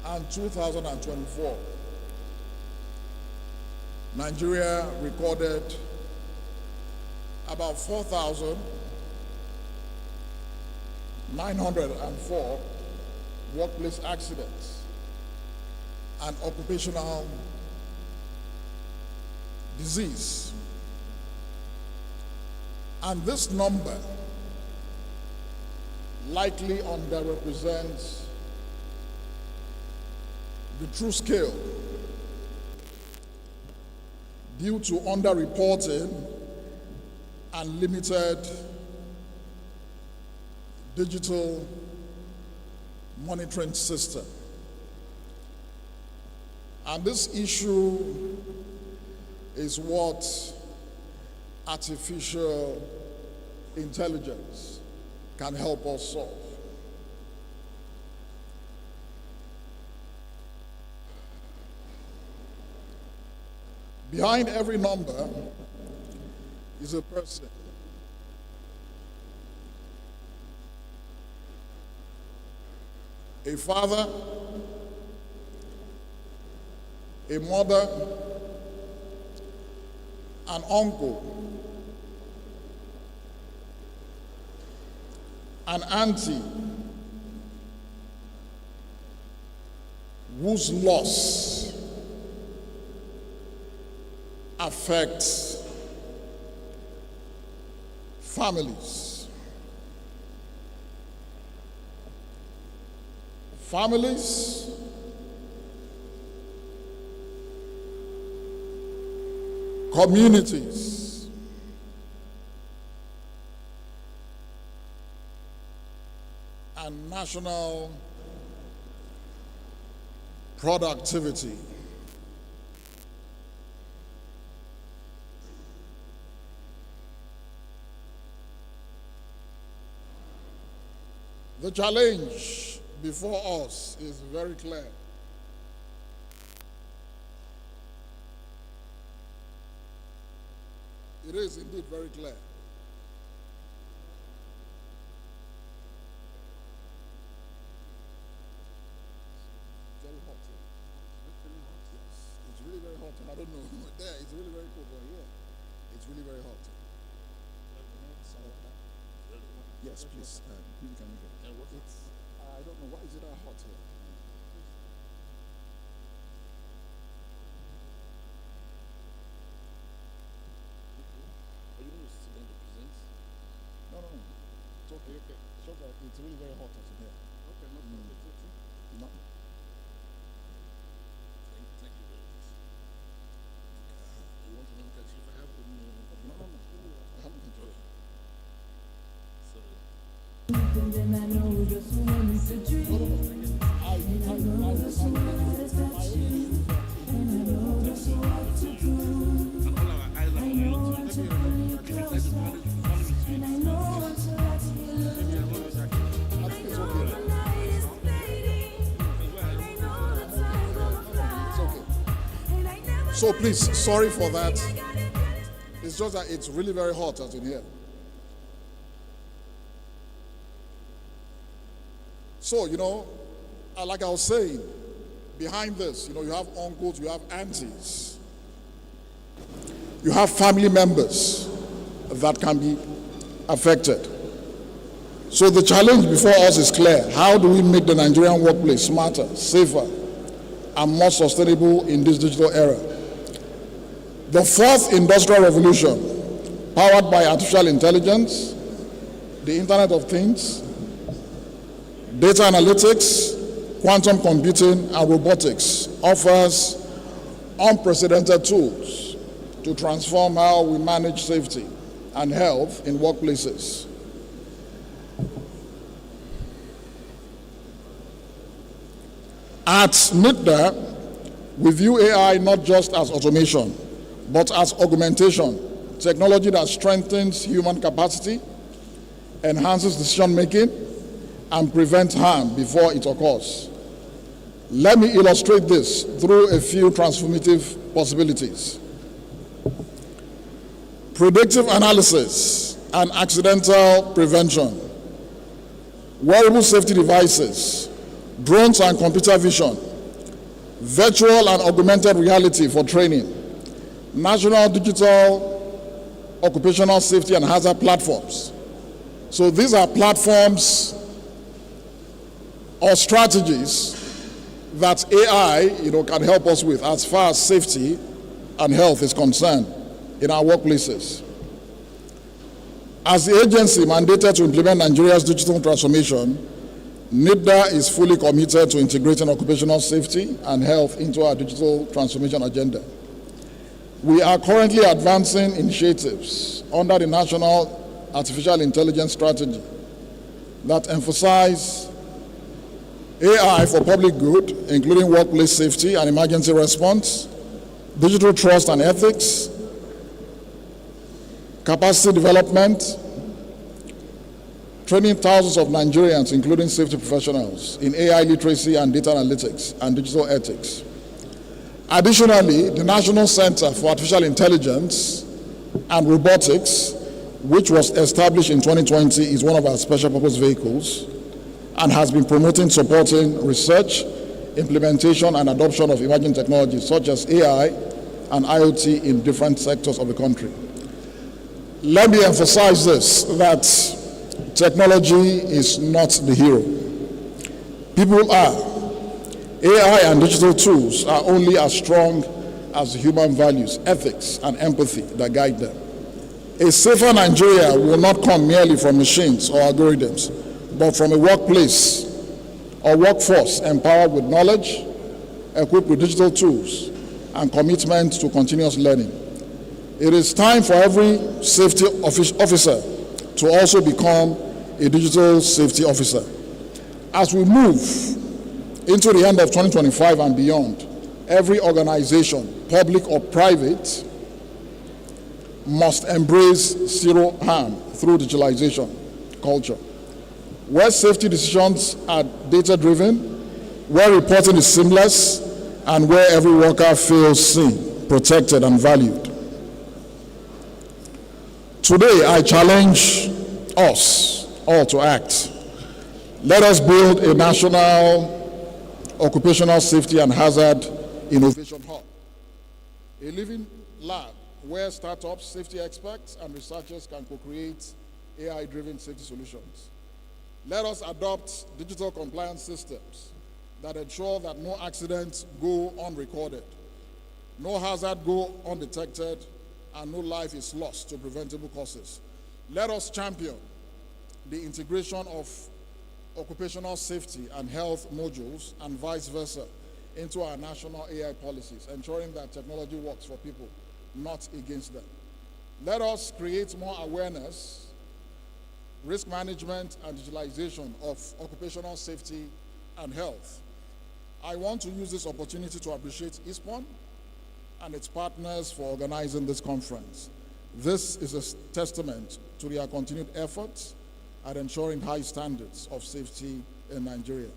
and 2024, Nigeria recorded about 4,904 workplace accidents and occupational disease. And this number likely underrepresents the true scale due to underreporting and limited digital monitoring system. And this issue is what artificial intelligence can help us solve. Behind every number is a person. A father, a mother, an uncle, an auntie whose loss affects families. Families communities, and national productivity. The challenge before us is very clear. It is indeed very clear. Very hot here. Yes, it's really very hot. I don't know. There, it's really very cold, but here, it's really very hot. Yes, please. You can make it. It's, I don't know, why is it that hot here? No. It's okay. It's okay. It's really very hot out here. Okay, no problem. No. Thank you very much. You want to know that if I have No. I haven't enjoyed it. Sorry. Then I know just when it's a dream. I know just what to do. And all our eyes are on you. Want to bring you closer. And I know what to let you. think it's okay. The night is fading. And I know the time gonna fly. It's okay. And I never So please, sorry for that. It's just that it's really very hot out in here. So, like I was saying, behind this, you have uncles, you have aunties, you have family members that can be affected. So the challenge before us is clear. How do we make the Nigerian workplace smarter, safer, and more sustainable in this digital era? The fourth industrial revolution, powered by artificial intelligence, the Internet of Things, data analytics, quantum computing, and robotics, offers unprecedented tools to transform how we manage safety and health in workplaces. At NITDA, we view AI not just as automation, but as augmentation, technology that strengthens human capacity, enhances decision-making, and prevents harm before it occurs. Let me illustrate this through a few transformative possibilities. Predictive analysis and accidental prevention, wearable safety devices, drones and computer vision virtual and augmented reality for training, national digital occupational safety and hazard platforms. So these are platforms or strategies that AI, can help us with as far as safety and health is concerned in our workplaces. As the agency mandated to implement Nigeria's digital transformation, NIDA is fully committed to integrating occupational safety and health into our digital transformation agenda. We are currently advancing initiatives under the National Artificial Intelligence Strategy that emphasize AI for public good, including workplace safety and emergency response, digital trust and ethics, capacity development, training thousands of Nigerians, including safety professionals, in AI literacy and data analytics and digital ethics. Additionally, the National Center for Artificial Intelligence and Robotics, which was established in 2020, is one of our special purpose vehicles and has been supporting research, implementation, and adoption of emerging technologies such as AI and IoT in different sectors of the country. Let me emphasize this, that technology is not the hero. People are. AI and digital tools are only as strong as the human values, ethics, and empathy that guide them. A safer Nigeria will not come merely from machines or algorithms, but from a workplace or workforce empowered with knowledge, equipped with digital tools, and commitment to continuous learning. It is time for every safety officer to also become a digital safety officer. As we move into the end of 2025 and beyond, every organization, public or private, must embrace zero harm through digitalization culture, where safety decisions are data-driven, where reporting is seamless, and where every worker feels seen, protected, and valued. Today, I challenge us all to act. Let us build a national occupational safety and hazard innovation hub, a living lab where startups, safety experts, and researchers can co-create AI-driven safety solutions. Let us adopt digital compliance systems that ensure that no accidents go unrecorded, no hazard go undetected, and no life is lost to preventable causes. Let us champion the integration of occupational safety and health modules and vice versa into our national AI policies, ensuring that technology works for people, not against them. Let us create more awareness, risk management, and digitalization of occupational safety and health. I want to use this opportunity to appreciate ISPON and its partners for organizing this conference. This is a testament to their continued efforts at ensuring high standards of safety in Nigeria.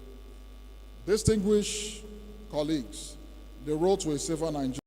Distinguished colleagues, the road to a safer Nigeria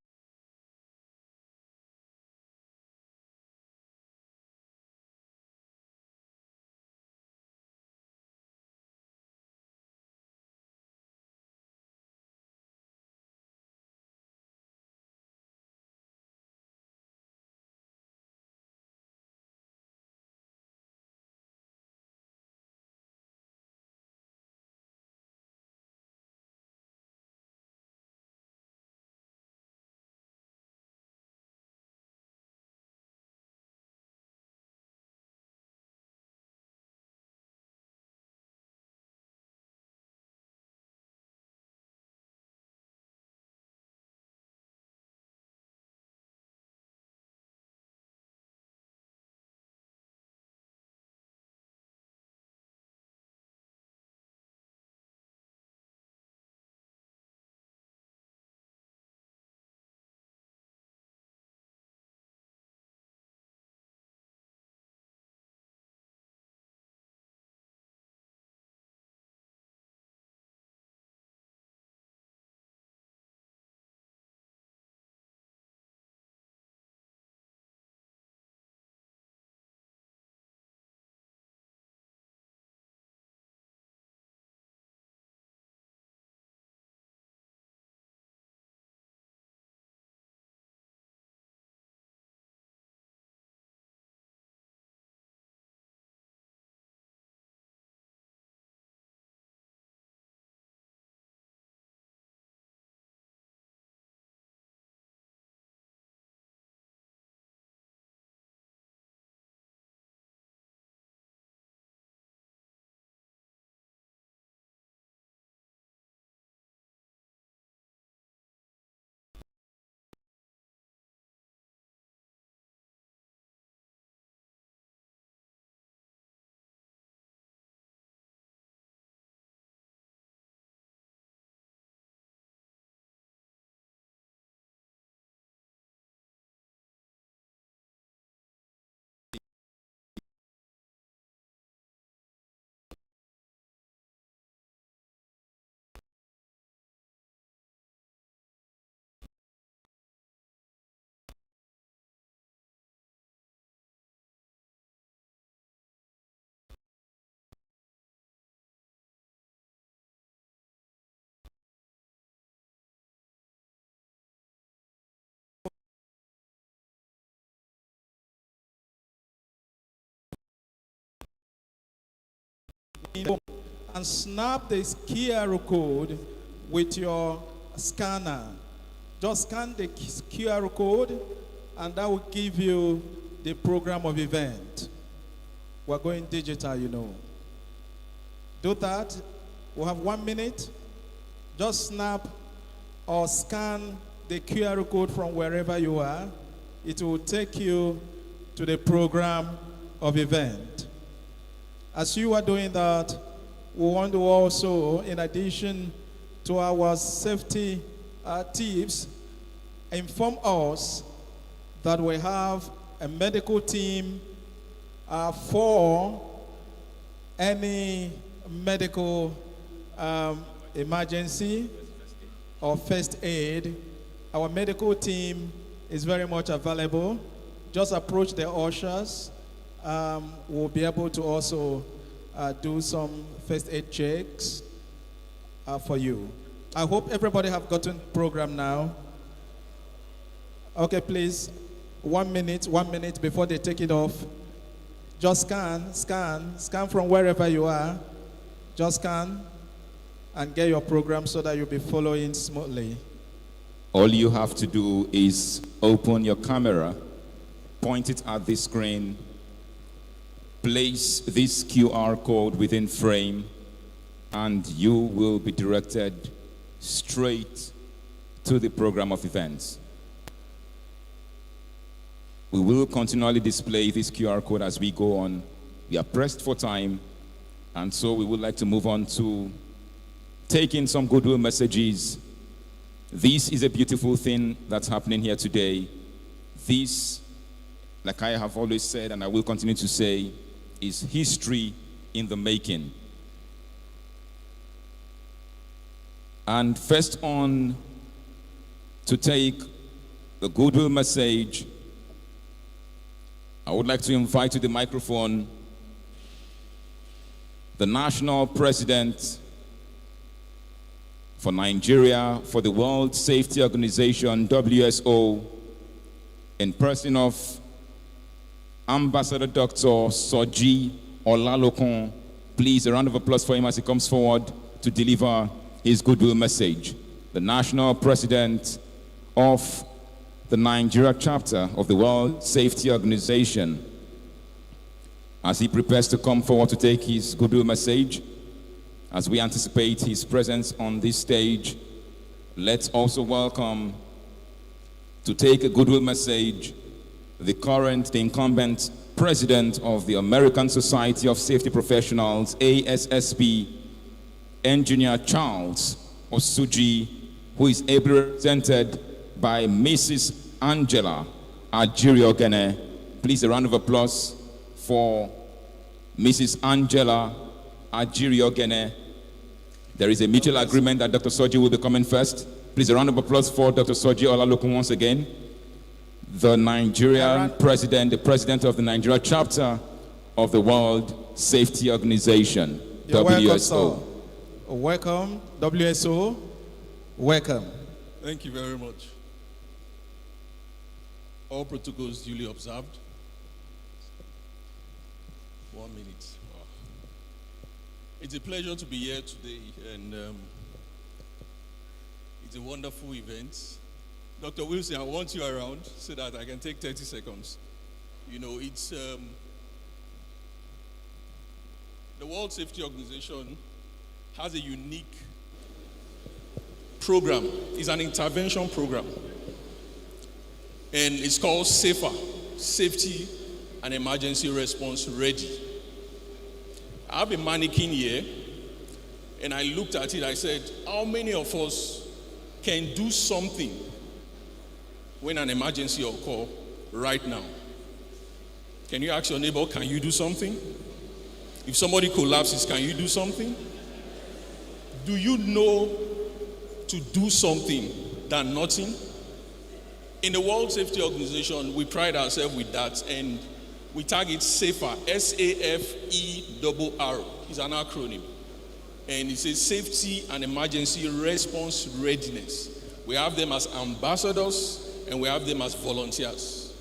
and snap this QR code with your scanner. Just scan the QR code, and that will give you the program of event. We're going digital, you know. Do that. We'll have 1 minute. Just snap or scan the QR code from wherever you are. It will take you to the program of event. As you are doing that, we want to also, in addition to our safety tips, inform us that we have a medical team for any medical emergency or first aid. Our medical team is very much available. Just approach the ushers. We'll be able to also do some first aid checks for you. I hope everybody have gotten program now. Okay, please, 1 minute before they take it off. Just scan from wherever you are. Just scan and get your program so that you'll be following smoothly. All you have to do is open your camera, point it at the screen, place this QR code within frame, and you will be directed straight to the program of events. We will continually display this QR code as we go on. We are pressed for time, and so we would like to move on to taking some goodwill messages. This is a beautiful thing that's happening here today. This, like I have always said, and I will continue to say, is history in the making. And first on to take the goodwill message, I would like to invite to the microphone the national president for Nigeria, for the World Safety Organization, WSO, in person of Ambassador Dr. Soji Olalokun. Please, a round of applause for him as he comes forward to deliver his goodwill message. The national president of the Nigeria chapter of the World Safety Organization, as he prepares to come forward to take his goodwill message, as we anticipate his presence on this stage, let's also welcome to take a goodwill message the incumbent president of the American Society of Safety Professionals, ASSP, Engineer Charles Osuji, who is ably represented by Mrs. Angela Ajiriogene. Please, a round of applause for Mrs. Angela Ajiriogene. There is a mutual agreement that Dr. Soji will be coming first. Please, a round of applause for Dr. Soji Olalokun once again. The Nigerian president, the president of the Nigeria chapter of the World Safety Organization, WSO. Welcome, WSO. Welcome. Thank you very much. All protocols duly observed. 1 minute. Wow. It's a pleasure to be here today, and it's a wonderful event. Dr. Wilson, I want you around so that I can take 30 seconds. You know, it's the World Safety Organization has a unique program. It's an intervention program. And it's called SAFER, Safety and Emergency Response Ready. I have a mannequin here, and I looked at it, I said, how many of us can do something when an emergency occurs right now? Can you ask your neighbor, can you do something? If somebody collapses, can you do something? Do you know to do something than nothing? In the World Safety Organization, we pride ourselves with that, and we target SAFER, S-A-F-E-R-R. It's an acronym. And it says Safety and Emergency Response Readiness. We have them as ambassadors, and we have them as volunteers.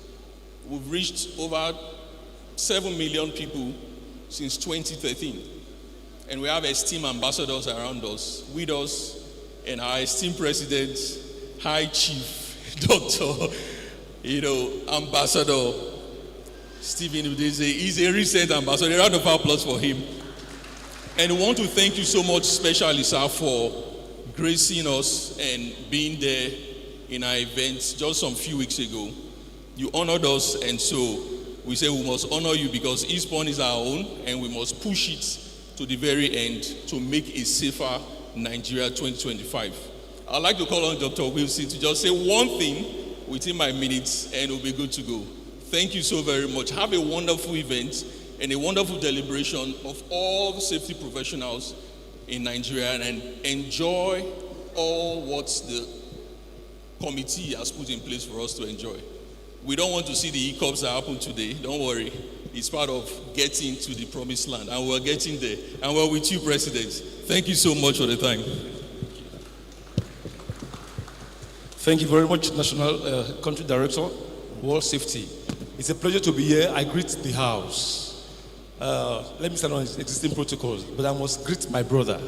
We've reached over 7 million people since 2013. And we have esteemed ambassadors around us, with us, and our esteemed president, High Chief, Dr. Ambassador Stephen Udeze. He's a recent ambassador. A round of applause for him. And we want to thank you so much, especially, sir, for gracing us and being there in our event just some few weeks ago. You honored us, and so we say we must honor you because ISPON is our own, and we must push it to the very end to make a safer Nigeria 2025. I'd like to call on Dr. Wilson to just say one thing within my minutes, and we'll be good to go. Thank you so very much. Have a wonderful event and a wonderful deliberation of all the safety professionals in Nigeria, and enjoy all what the committee has put in place for us to enjoy. We don't want to see the hiccups that happened today. Don't worry. It's part of getting to the promised land, and we're getting there. And we're with you, President. Thank you so much for the time. Thank you very much, National Country Director, World Safety. It's a pleasure to be here. I greet the House. Let me start on existing protocols, but I must greet my brother,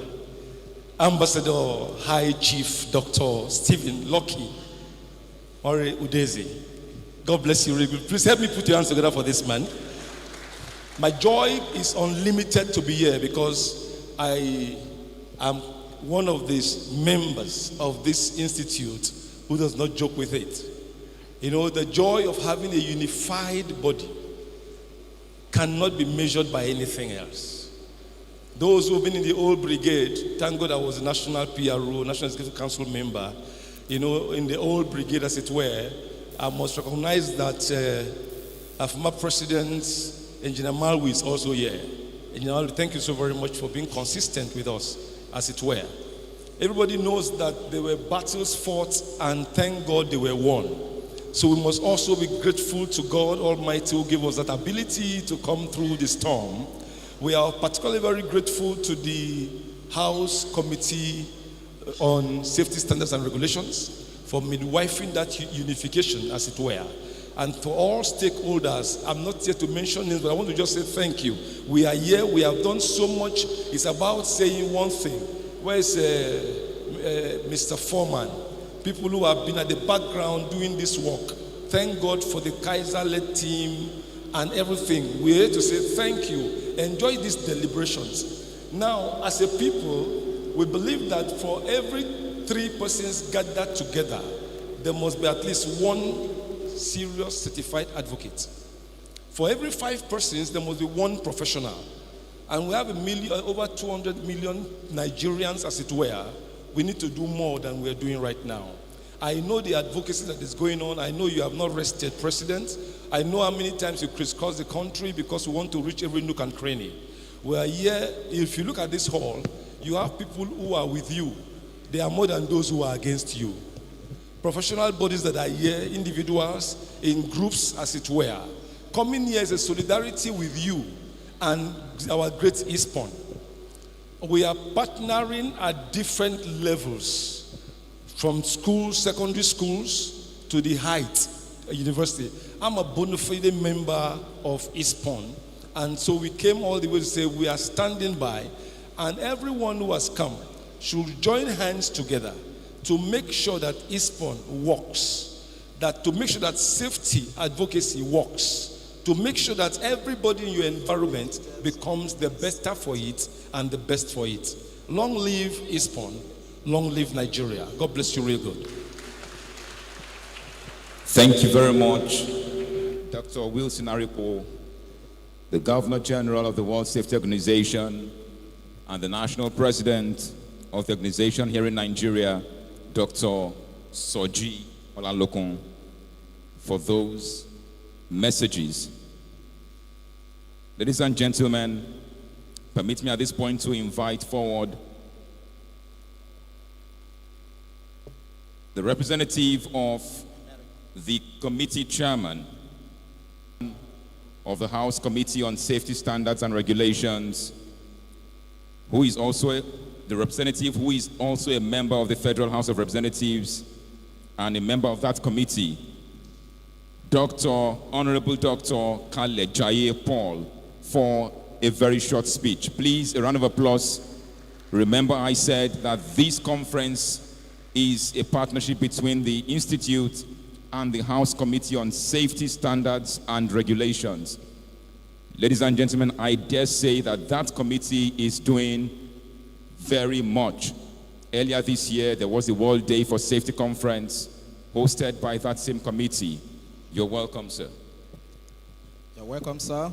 Ambassador High Chief Dr. Stephen Lucky Ore Udeze. God bless you, really good. Please help me put your hands together for this man. My joy is unlimited to be here because I am one of these members of this institute who does not joke with it. You know, the joy of having a unified body cannot be measured by anything else. Those who have been in the old brigade, thank God I was a national PRO, National Executive Council member, in the old brigade, as it were. I must recognize that our former president, Engineer Malwi, is also here. Engineer Malwi, thank you so very much for being consistent with us, as it were. Everybody knows that there were battles fought, and thank God they were won. So we must also be grateful to God Almighty who gave us that ability to come through the storm. We are particularly very grateful to the House Committee on Safety Standards and Regulations for midwifing that unification, as it were. And for all stakeholders, I'm not here to mention names, but I want to just say thank you. We are here, we have done so much. It's about saying one thing. Where is Mr. Foreman? People who have been at the background doing this work. Thank God for the Kaiser-led team and everything. We're here to say thank you. Enjoy these deliberations. Now, as a people, we believe that for every 3 persons gathered together, there must be at least one serious certified advocate. For every 5 persons, there must be one professional. And we have over 200 million Nigerians, as it were. We need to do more than we're doing right now. I know the advocacy that is going on. I know you have not rested, President. I know how many times you crisscross the country because we want to reach every nook and cranny. We are here. If you look at this hall, you have people who are with you. They are more than those who are against you. Professional bodies that are here, individuals in groups, as it were. Coming here is a solidarity with you and our great ISPON. We are partnering at different levels, from schools, secondary schools, to the height, university. I'm a bona fide member of ISPON, and so we came all the way to say we are standing by, and everyone who has come should join hands together to make sure that ISPON works, to make sure that safety advocacy works, to make sure that everybody in your environment becomes the better for it and the best for it. Long live ISPON, long live Nigeria. God bless you real good. Thank you very much, Dr. Wilson Aripo, the Governor General of the World Safety Organization and the National President of the organization here in Nigeria, Dr. Soji Olalokun, for those messages. Ladies and gentlemen, permit me at this point to invite forward the representative of the committee chairman of the House Committee on Safety Standards and Regulations, who is also the representative who is also a member of the Federal House of Representatives and a member of that committee, Honorable Dr. Kale Jaye Paul, for a very short speech. Please, a round of applause. Remember, I said that this conference is a partnership between the Institute and the House Committee on Safety Standards and Regulations. Ladies and gentlemen, I dare say that that committee is doing very much. Earlier this year, there was the World Day for Safety Conference hosted by that same committee. You're welcome, sir. You're welcome, sir.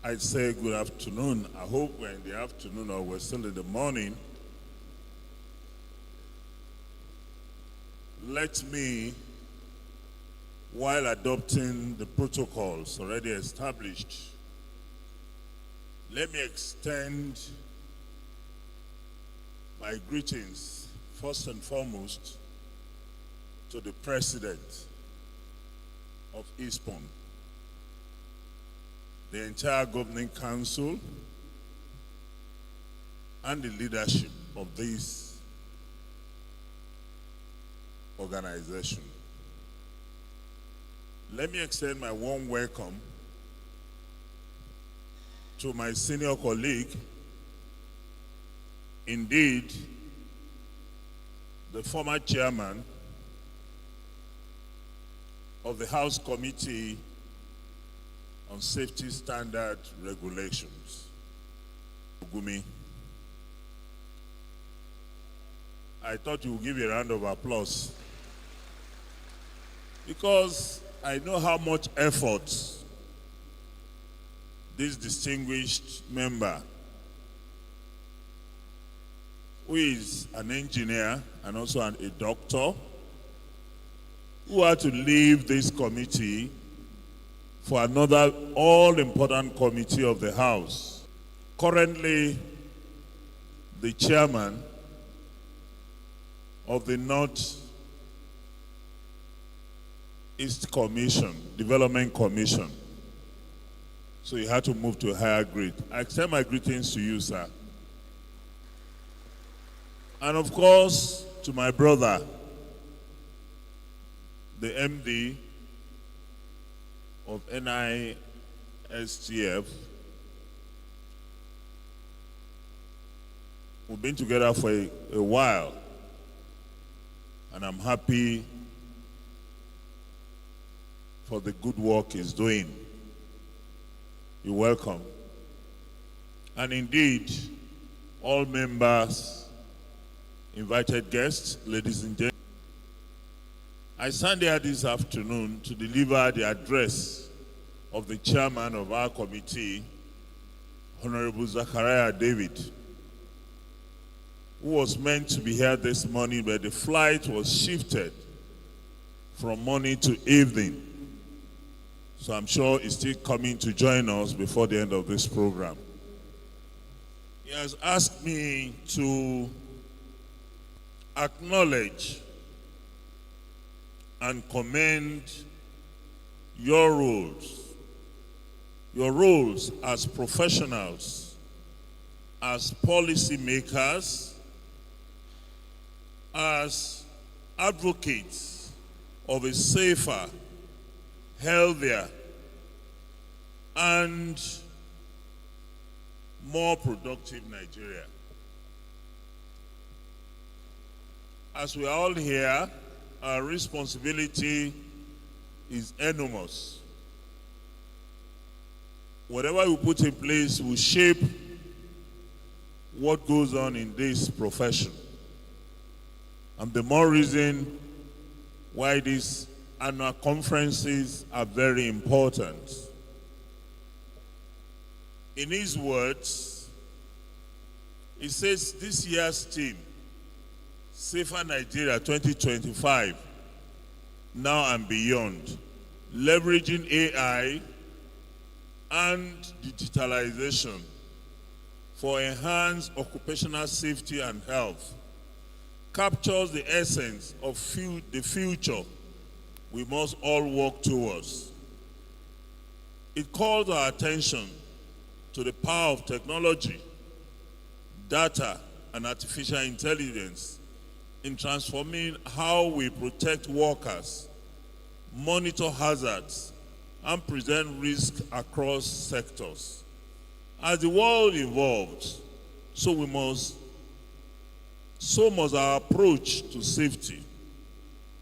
I'd say good afternoon. I hope we're in the afternoon or we're still in the morning. Let me, while adopting the protocols already established, let me extend my greetings, first and foremost, to the President of ISPON, the entire Governing Council, and the leadership of this organization. Let me extend my warm welcome to my senior colleague, indeed, the former chairman of the House Committee on Safety Standard Regulations, Gumi. I thought you would give a round of applause because I know how much effort this distinguished member, who is an engineer and also a doctor, who had to leave this committee for another all-important committee of the House. Currently, the chairman of the North East Commission, Development Commission. So he had to move to a higher grade. I extend my greetings to you, sir. And of course, to my brother, the MD of NISTF. We've been together for a while, and I'm happy for the good work he's doing. You're welcome. And indeed, all members, invited guests, ladies and gentlemen, I stand here this afternoon to deliver the address of the chairman of our committee, Honorable Zachariah David, who was meant to be here this morning, but the flight was shifted from morning to evening. So I'm sure he's still coming to join us before the end of this program. He has asked me to acknowledge and commend your roles as professionals, as policymakers, as advocates of a safer, healthier, and more productive Nigeria. As we are all here, our responsibility is enormous. Whatever we put in place will shape what goes on in this profession. And the more reason why these annual conferences are very important. In his words, he says this year's theme, Safer Nigeria 2025, now and beyond, leveraging AI and digitalization for enhanced occupational safety and health, captures the essence of the future we must all work towards. It calls our attention to the power of technology, data, and artificial intelligence in transforming how we protect workers monitor hazards, and present risk across sectors. As the world evolves, so must our approach to safety.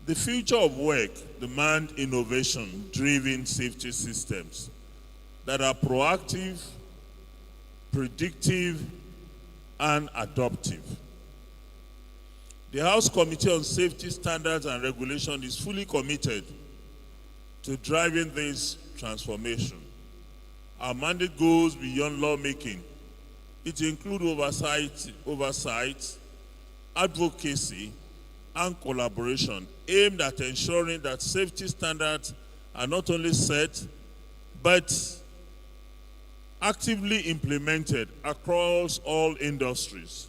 The future of work demands innovation-driven safety systems that are proactive, predictive, and adaptive. The House Committee on Safety Standards and Regulation is fully committed to driving this transformation. Our mandate goes beyond lawmaking. It includes oversight, advocacy, and collaboration aimed at ensuring that safety standards are not only set, but actively implemented across all industries.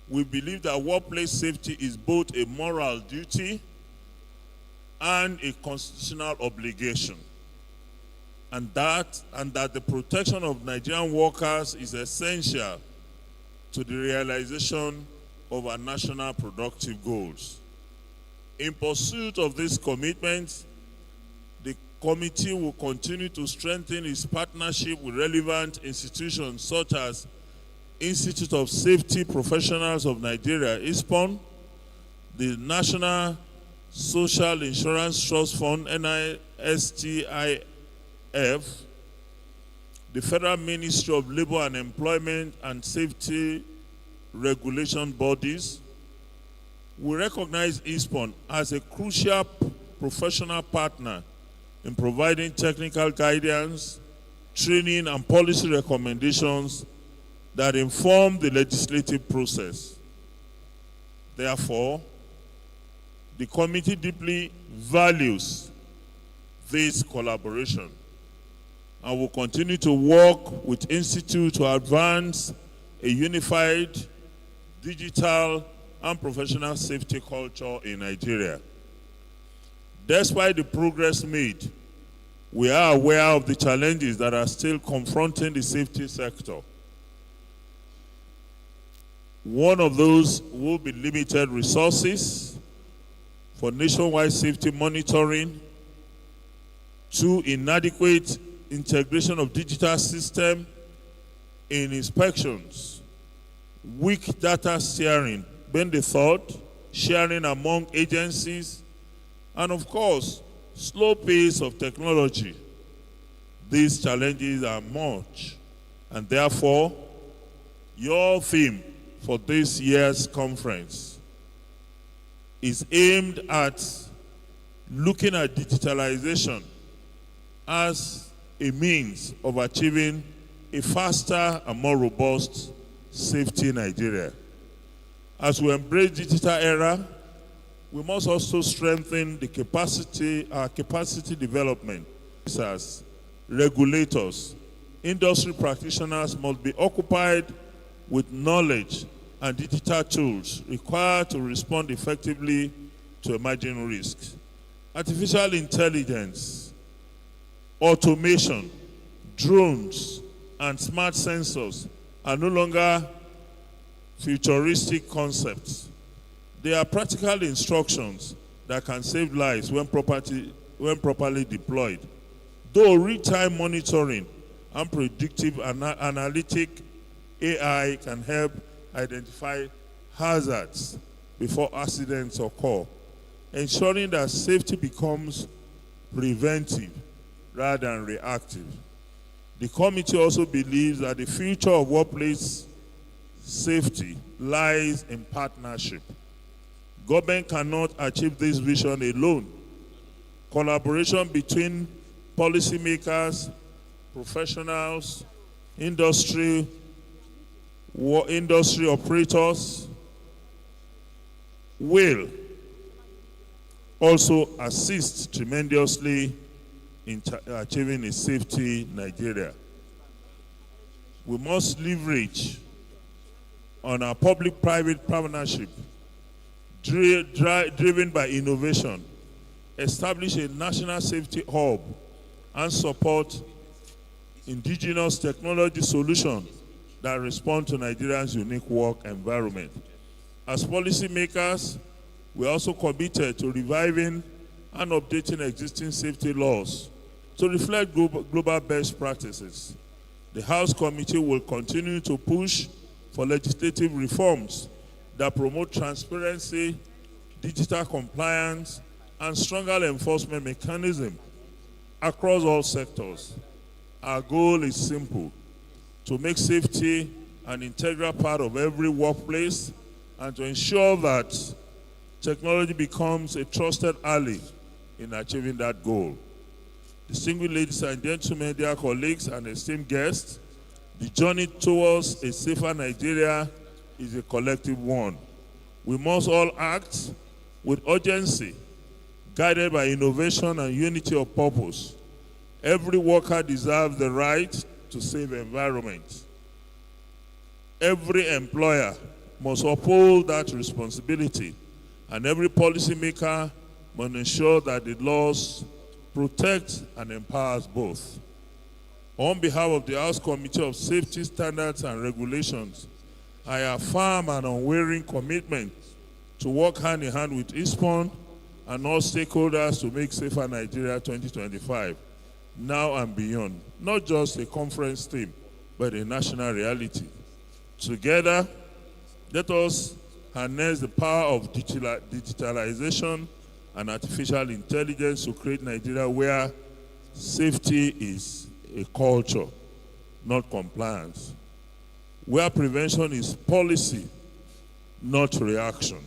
We believe that workplace safety is both a moral duty and a constitutional obligation, and that the protection of Nigerian workers is essential to the realization of our national productive goals. In pursuit of this commitment, the committee will continue to strengthen its partnership with relevant institutions such as Institute of Safety Professionals of Nigeria, ISPON, the National Social Insurance Trust Fund, NISTIF, the Federal Ministry of Labor and Employment and Safety Regulation bodies. We recognize ISPON as a crucial professional partner in providing technical guidance, training, and policy recommendations that inform the legislative process. Therefore, the committee deeply values this collaboration and will continue to work with Institute to advance a unified digital and professional safety culture in Nigeria. Despite the progress made, we are aware of the challenges that are still confronting the safety sector. One of those will be limited resources for nationwide safety monitoring, 2, inadequate integration of digital system in inspections, weak data sharing, being the third, sharing among agencies, and of course, slow pace of technology. These challenges are much, and therefore, your theme for this year's conference is aimed at looking at digitalization as a means of achieving a faster and more robust safety in Nigeria. As we embrace digital era, we must also strengthen the capacity development. As regulators, industry practitioners must be occupied with knowledge and digital tools required to respond effectively to emerging risks. Artificial intelligence, automation, drones, and smart sensors are no longer futuristic concepts. They are practical instructions that can save lives when properly deployed. Though real-time monitoring and predictive analytic AI can help identify hazards before accidents occur, ensuring that safety becomes preventive rather than reactive. The committee also believes that the future of workplace safety lies in partnership. Government cannot achieve this vision alone. Collaboration between policymakers, professionals, industry operators will also assist tremendously in achieving a safety Nigeria. We must leverage on our public-private partnership driven by innovation, establish a national safety hub, and support indigenous technology solutions that respond to Nigeria's unique work environment. As policymakers, we are also committed to reviving and updating existing safety laws to reflect global best practices. The House Committee will continue to push for legislative reforms that promote transparency, digital compliance, and stronger enforcement mechanisms across all sectors. Our goal is simple: to make safety an integral part of every workplace and to ensure that technology becomes a trusted ally in achieving that goal. Distinguished ladies and gentlemen, dear colleagues and esteemed guests, the journey towards a safer Nigeria is a collective one. We must all act with urgency, guided by innovation and unity of purpose. Every worker deserves the right to safe environment. Every employer must uphold that responsibility, and every policymaker must ensure that the laws protect and empower both. On behalf of the House Committee of Safety Standards and Regulations, I affirm an unwavering commitment to work hand in hand with ISPON and all stakeholders to make Safer Nigeria 2025 now and beyond, not just a conference theme, but a national reality. Together, let us harness the power of digitalization and artificial intelligence to create Nigeria where safety is a culture, not compliance. Where prevention is policy, not reaction.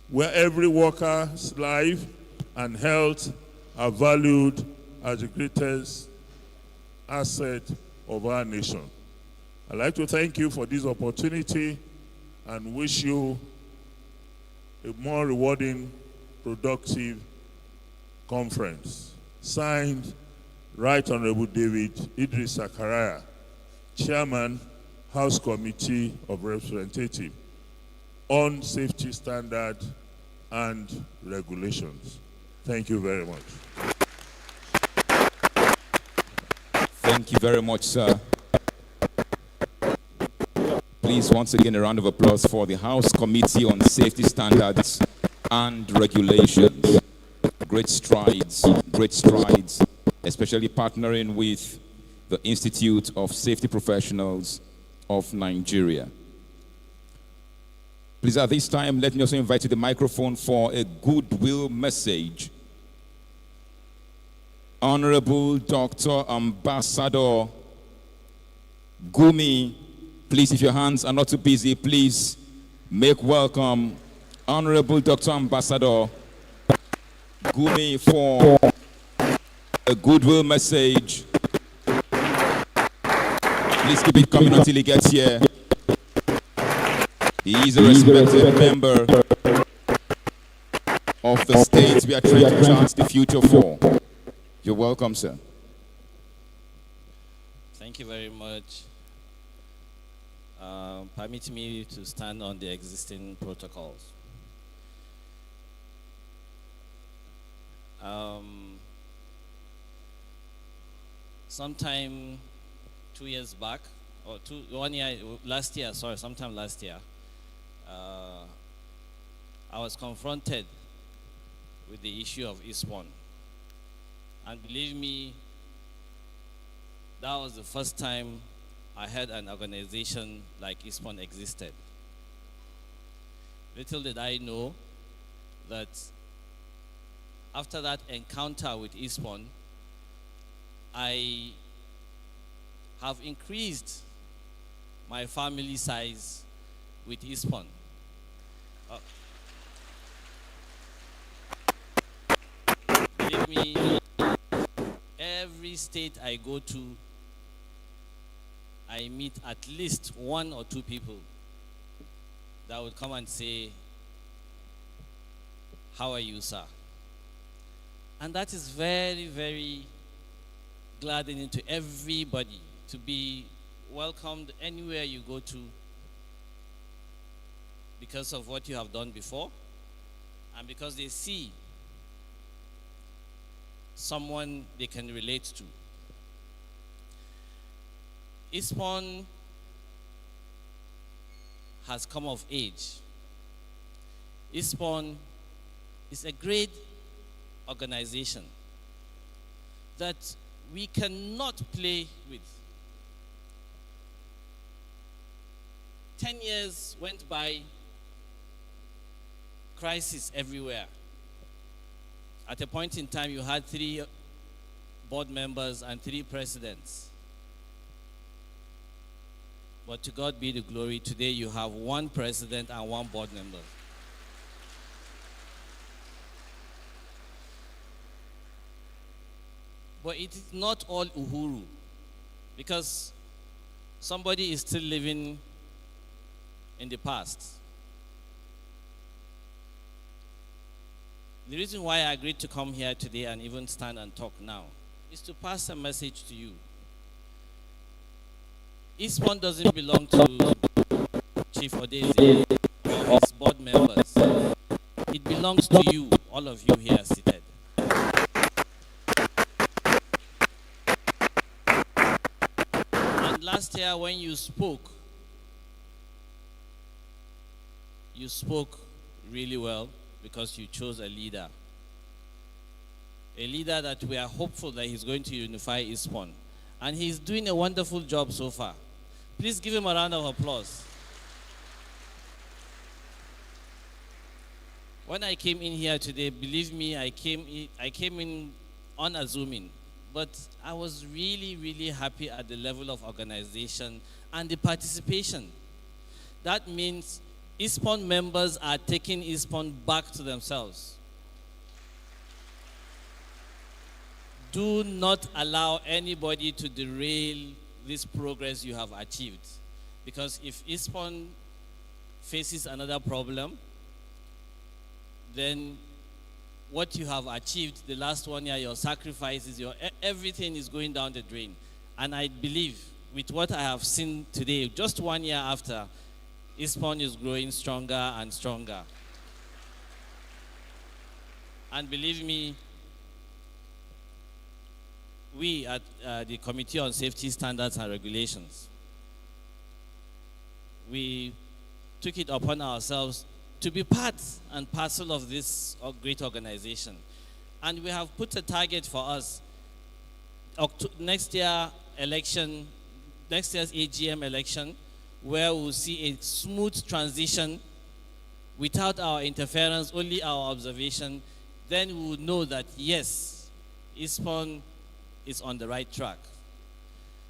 Where every worker's life and health are valued as the greatest asset of our nation. I'd like to thank you for this opportunity and wish you a more rewarding, productive conference. Signed, Right Honorable David Idris Zakaria, Chairman, House Committee of Representatives on Safety Standard and Regulations. Thank you very much. Thank you very much, sir. Please, once again, a round of applause for the House Committee on Safety Standards and Regulations. Great strides, especially partnering with the Institute of Safety Professionals of Nigeria. Please, at this time, let me also invite you to the microphone for a goodwill message. Honorable Dr. Ambassador Gumi, please, if your hands are not too busy, please make welcome Honorable Dr. Ambassador Gumi for a goodwill message. Please keep it coming until he gets here. He is a respected member of the state we are trying to chart the future for. You're welcome, sir. Thank you very much. Permit me to stand on the existing protocols. Sometime 2 years back, or sometime last year, I was confronted with the issue of ISPON. And believe me, that was the first time I heard an organization like ISPON existed. Little did I know that after that encounter with ISPON, I have increased my family size with ISPON. Believe me, every state I go to, I meet at least 1 or 2 people that would come and say, "How are you, sir?" And that is very, very gladdening to everybody to be welcomed anywhere you go to because of what you have done before and because they see someone they can relate to. ISPON has come of age. ISPON is a great organization that we cannot play with. 10 years went by, crisis everywhere. At a point in time, you had 3 board members and 3 presidents. But to God be the glory, today you have 1 president and 1 board member. But it is not all uhuru, because somebody is still living in the past. The reason why I agreed to come here today and even stand and talk now is to pass a message to you. ISPON doesn't belong to Chief Odeze or his board members. It belongs to you, all of you here seated. And last year when you spoke really well because you chose a leader. A leader that we are hopeful that he's going to unify ISPON. And he's doing a wonderful job so far. Please give him a round of applause. When I came in here today, believe me, I came in unassuming. But I was really, really happy at the level of organization and the participation. That means ISPON members are taking ISPON back to themselves. Do not allow anybody to derail this progress you have achieved. Because if ISPON faces another problem, then what you have achieved the last 1 year, your sacrifices, everything is going down the drain. And I believe with what I have seen today, just 1 year after, ISPON is growing stronger and stronger. And believe me, we at the Committee on Safety Standards and Regulations, we took it upon ourselves to be part and parcel of this great organization. And we have put a target for us. Next year's AGM election, where we'll see a smooth transition without our interference, only our observation, then we will know that yes, ISPON is on the right track.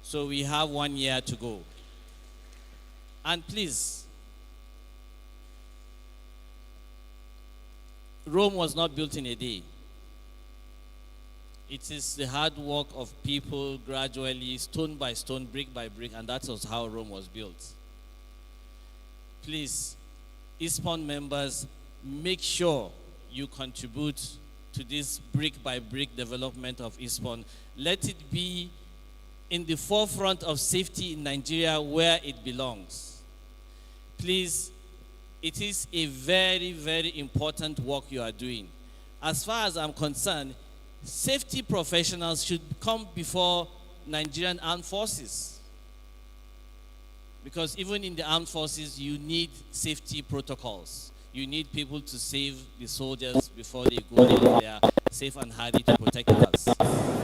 So we have 1 year to go. And please, Rome was not built in a day. It is the hard work of people gradually, stone by stone, brick by brick, and that was how Rome was built. Please, ISPON members, make sure you contribute to this brick by brick development of ISPON. Let it be in the forefront of safety in Nigeria where it belongs. Please, it is a very, very important work you are doing. As far as I'm concerned, safety professionals should come before Nigerian armed forces. Because even in the armed forces, you need safety protocols. You need people to save the soldiers before they go in there, safe and hardy to protect us.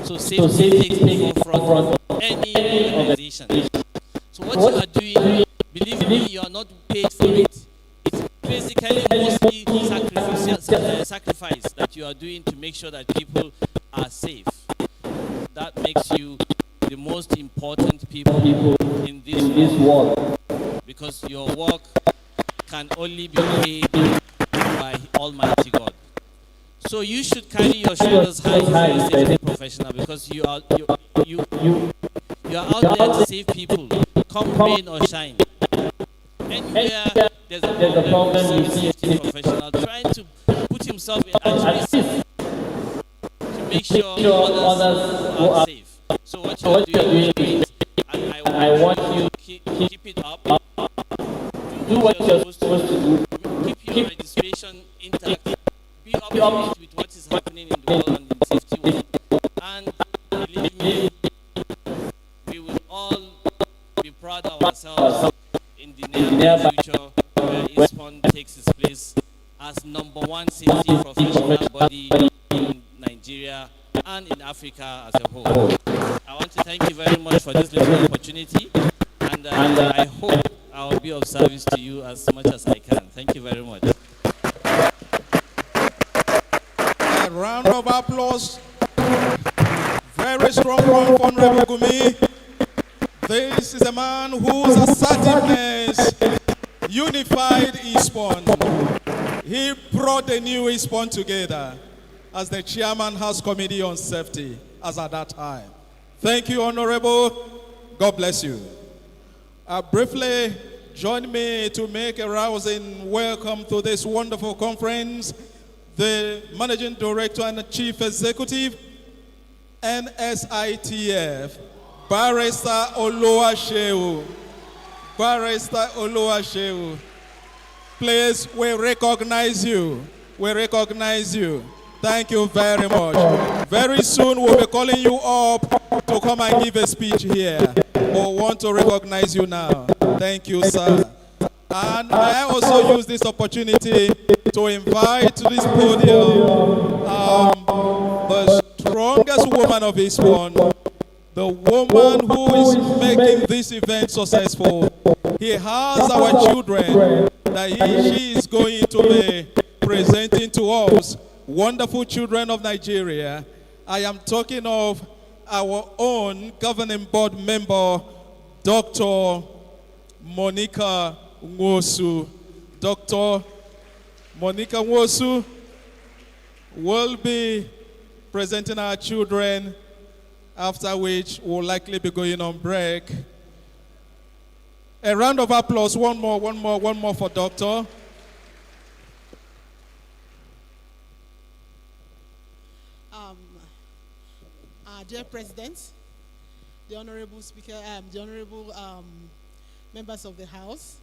So safety takes the forefront of any organization. So what you are doing, believe me, you are not paid for it. It's basically mostly sacrifice that you are doing to make sure that people are safe. That makes you the most important people in this world. Because your work can only be paid by Almighty God. So you should carry your shoulders high as a safety professional, because you are out there to save people, come rain or shine. Anywhere there's a problem, you see a safety professional trying to put himself at risk to make sure others are safe. So what you are doing is great, and I want you to keep it up. Do what you're supposed to do. Keep your registration intact. Be up to date with what is happening in the world and in the safety world. And believe me, we will all be proud of ourselves in the near future, where ISPON takes its place as #1 safety professional body in Nigeria and in Africa as a whole. I want to thank you very much for this little opportunity, and I hope I will be of service to you as much as I can. Thank you very much. A round of applause. Very strong one for Honorable Gumi. This is a man whose assertiveness unified ISPON. He brought the new ISPON together as the chairman House Committee on Safety as at that time. Thank you, Honorable. God bless you. Briefly, join me to make a rousing welcome to this wonderful conference, the Managing Director and Chief Executive, NSITF, Barrister Oluwaseun. Barrister Oluwaseun. Please, we recognize you. We recognize you. Thank you very much. Very soon we'll be calling you up to come and give a speech here. But we want to recognize you now. Thank you, sir. And I also use this opportunity to invite to this podium the strongest woman of ISPON, the woman who is making this event successful. He has our children that she is going to be presenting to us, wonderful children of Nigeria. I am talking of our own governing board member, Dr. Monica Nwosu. Dr. Monica Nwosu will be presenting our children, after which we'll likely be going on break. A round of applause. One more for Doctor. Dear President, the Honorable Speaker, the Honorable members of the House,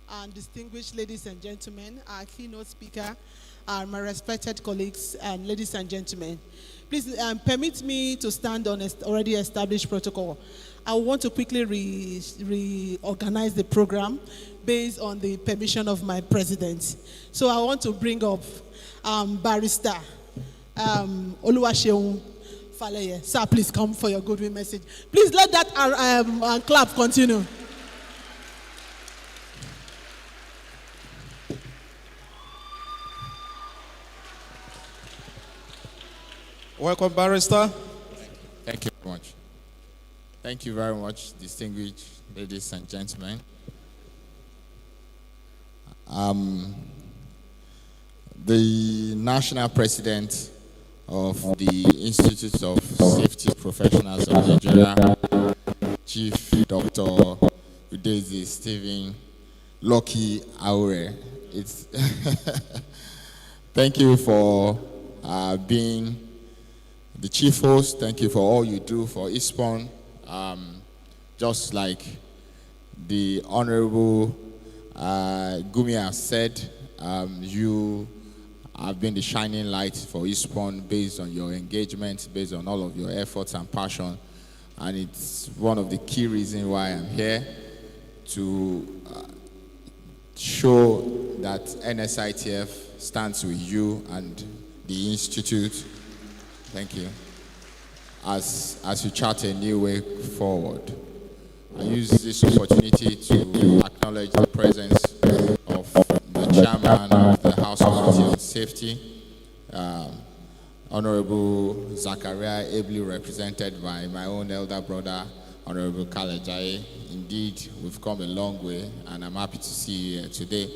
and distinguished ladies and gentlemen, our keynote speaker, my respected colleagues, and ladies and gentlemen. Please permit me to stand on already established protocol. I want to quickly reorganize the program based on the permission of my president. So I want to bring up Barrister Oluwaseun. Sir, please come for your goodwill message. Please let that clap continue. Welcome, Barrister. Thank you very much. Thank you very much, distinguished ladies and gentlemen. The national president of the Institute of Safety Professionals of Nigeria, Chief Dr. Udeze Stephen Lucky Aure. It's thank you for being the chief host. Thank you for all you do for ISPON. Just like the Honorable Gumi has said, you have been the shining light for ISPON based on your engagement, based on all of your efforts and passion. And it's one of the key reasons why I'm here to show that NSITF stands with you and the Institute. Thank you. As you chart a new way forward. I use this opportunity to acknowledge the presence of the chairman of the House Committee on Safety, Honorable Zachariah, ably represented by my own elder brother, Honorable Kalejai. Indeed, we've come a long way, and I'm happy to see you here today.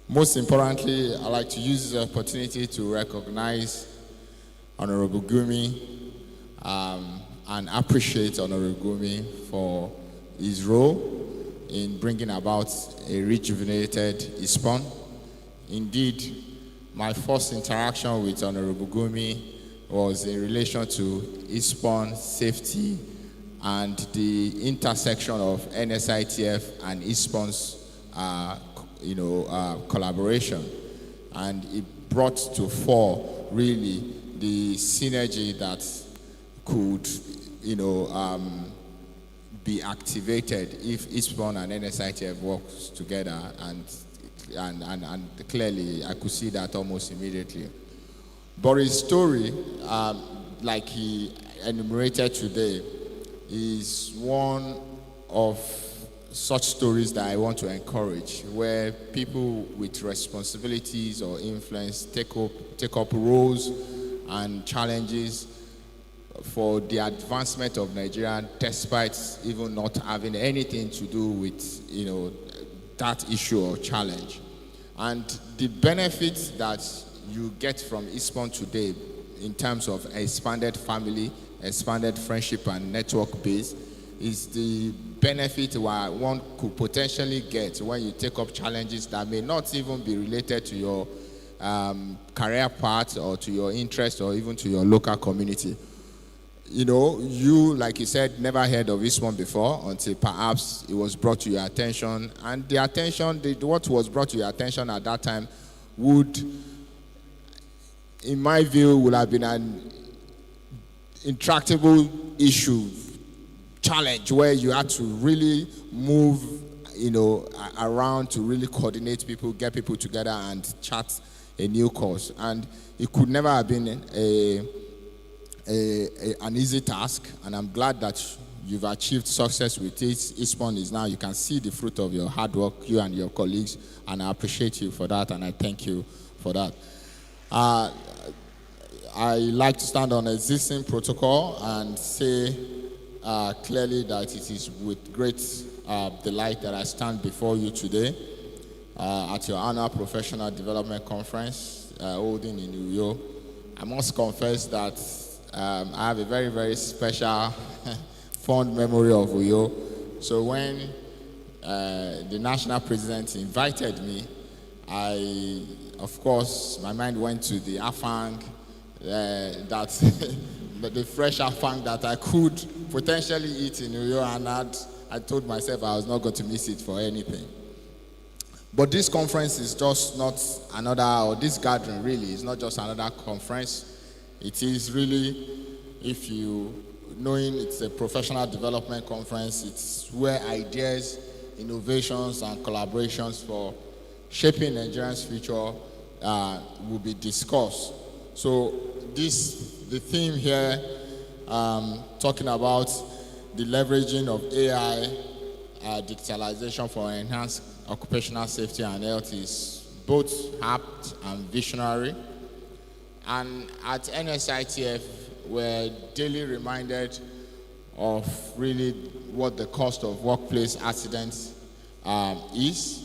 Most importantly, I'd like to use this opportunity to recognize Honorable Gumi and appreciate Honorable Gumi for his role in bringing about a rejuvenated ISPON. Indeed, my first interaction with Honorable Gumi was in relation to ISPON safety and the intersection of NSITF and ISPON's collaboration. And it brought to fore really the synergy that could be activated if ISPON and NSITF works together, and clearly I could see that almost immediately. But his story, like he enumerated today, is one of such stories that I want to encourage, where people with responsibilities or influence take up roles and challenges for the advancement of Nigeria, despite even not having anything to do with, that issue or challenge. And the benefits that you get from ISPON today in terms of expanded family, expanded friendship and network base is the benefit one could potentially get when you take up challenges that may not even be related to your career path or to your interest or even to your local community. You, like you said, never heard of this one before until perhaps it was brought to your attention. And what was brought to your attention at that time would, in my view, would have been an intractable issue, challenge, where you had to really move, around to really coordinate people, get people together and chart a new course. And it could never have been an easy task, and I'm glad that you've achieved success with it. ISPON is now, you can see the fruit of your hard work, you and your colleagues, and I appreciate you for that, and I thank you for that. I like to stand on existing protocol and say clearly that it is with great delight that I stand before you today at your annual Professional Development Conference holding in New York. I must confess that I have a very, very special fond memory of Uyo. So when the national president invited me, of course, my mind went to the afang, the fresh afang that I could potentially eat in Uyo, and I told myself I was not going to miss it for anything. But this conference is just not another, or this gathering really is not just another conference. It is really, if you knowing it's a professional development conference, it's where ideas, innovations, and collaborations for shaping Nigeria's future will be discussed. So the theme here, talking about the leveraging of AI, digitalization for enhanced occupational safety and health, is both apt and visionary. And at NSITF, we're daily reminded of really what the cost of workplace accidents is.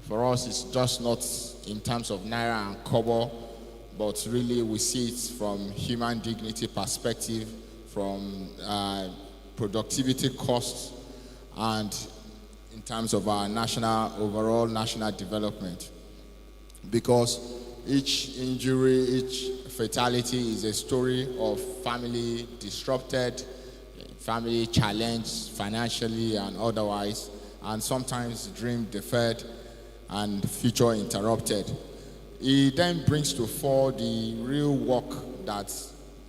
For us, it's just not in terms of naira and kobo, but really we see it from human dignity perspective, from productivity costs, and in terms of our overall national development. Because each injury, each fatality is a story of family disrupted, family challenged financially and otherwise, and sometimes dream deferred and future interrupted. It then brings to fore the real work that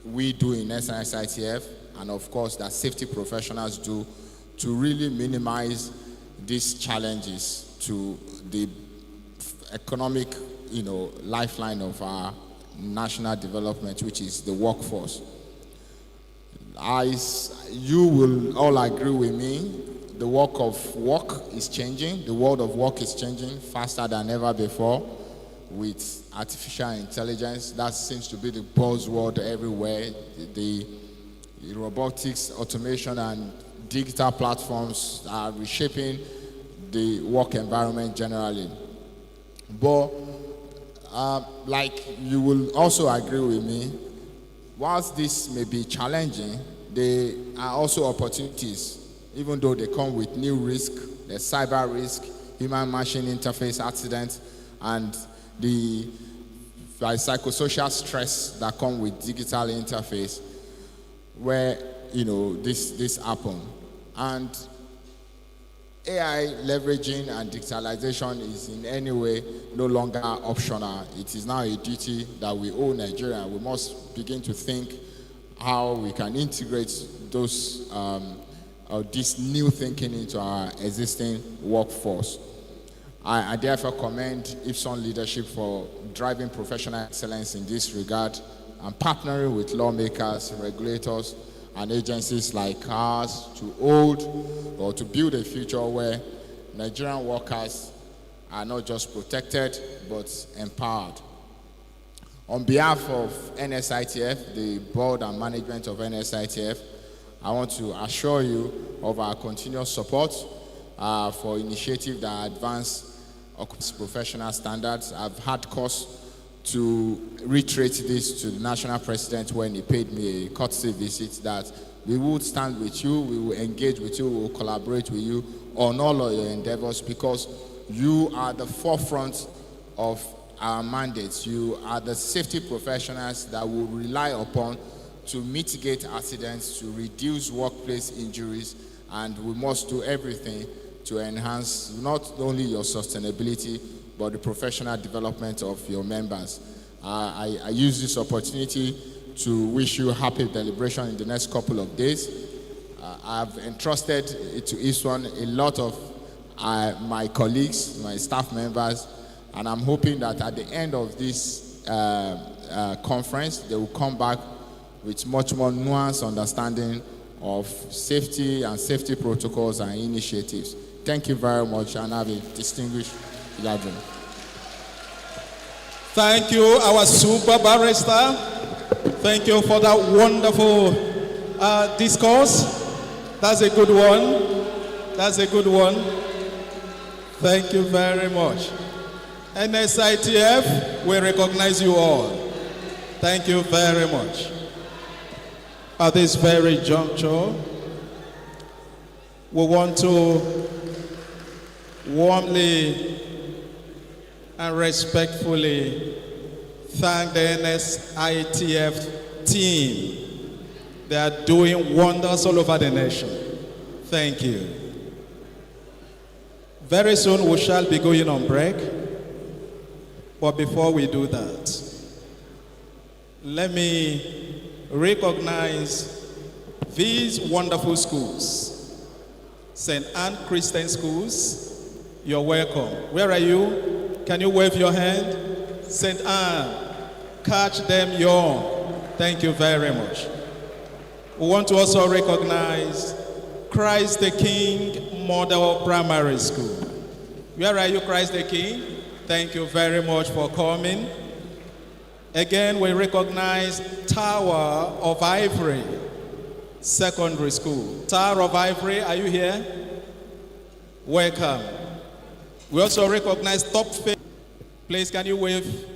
we do in SNSITF, and of course that safety professionals do, to really minimize these challenges to the economic lifeline of our national development, which is the workforce. You will all agree with me, the work of work is changing. The world of work is changing faster than ever before with artificial intelligence. That seems to be the buzzword everywhere. The robotics, automation, and digital platforms are reshaping the work environment generally. But like you will also agree with me, whilst this may be challenging, there are also opportunities, even though they come with new risk, the cyber risk, human-machine interface accidents, and the psychosocial stress that come with digital interface, where this happen. And AI leveraging and digitalization is in any way no longer optional. It is now a duty that we owe Nigeria. We must begin to think how we can integrate this new thinking into our existing workforce. I therefore commend ISPON leadership for driving professional excellence in this regard and partnering with lawmakers, regulators, and agencies like ours to hold or to build a future where Nigerian workers are not just protected but empowered. On behalf of NSITF, the board and management of NSITF, I want to assure you of our continuous support for initiatives that advance professional standards. I've had cause to reiterate this to the national president when he paid me a courtesy visit, that we will stand with you, we will engage with you, we will collaborate with you on all of your endeavors, because you are the forefront of our mandates. You are the safety professionals that will rely upon to mitigate accidents, to reduce workplace injuries, and we must do everything to enhance not only your sustainability, but the professional development of your members. I use this opportunity to wish you happy deliberation in the next couple of days. I've entrusted it to ISPON a lot of my colleagues, my staff members, and I'm hoping that at the end of this conference, they will come back with much more nuanced understanding of safety and safety protocols and initiatives. Thank you very much, and have a distinguished gathering. Thank you, our super barrister. Thank you for that wonderful discourse. That's a good one. That's a good one. Thank you very much. NSITF, we recognize you all. Thank you very much. At this very juncture, we want to warmly and respectfully thank the NSITF team. They are doing wonders all over the nation. Thank you. Very soon we shall be going on break. But before we do that, let me recognize these wonderful schools. St. Anne Christian Schools, you're welcome. Where are you? Can you wave your hand? St. Anne, catch them young. Thank you very much. We want to also recognize Christ the King Model Primary School. Where are you, Christ the King? Thank you very much for coming. Again, we recognize Tower of Ivory Secondary School. Tower of Ivory, are you here? Welcome. We also recognize Top Faith. Please, can you wave?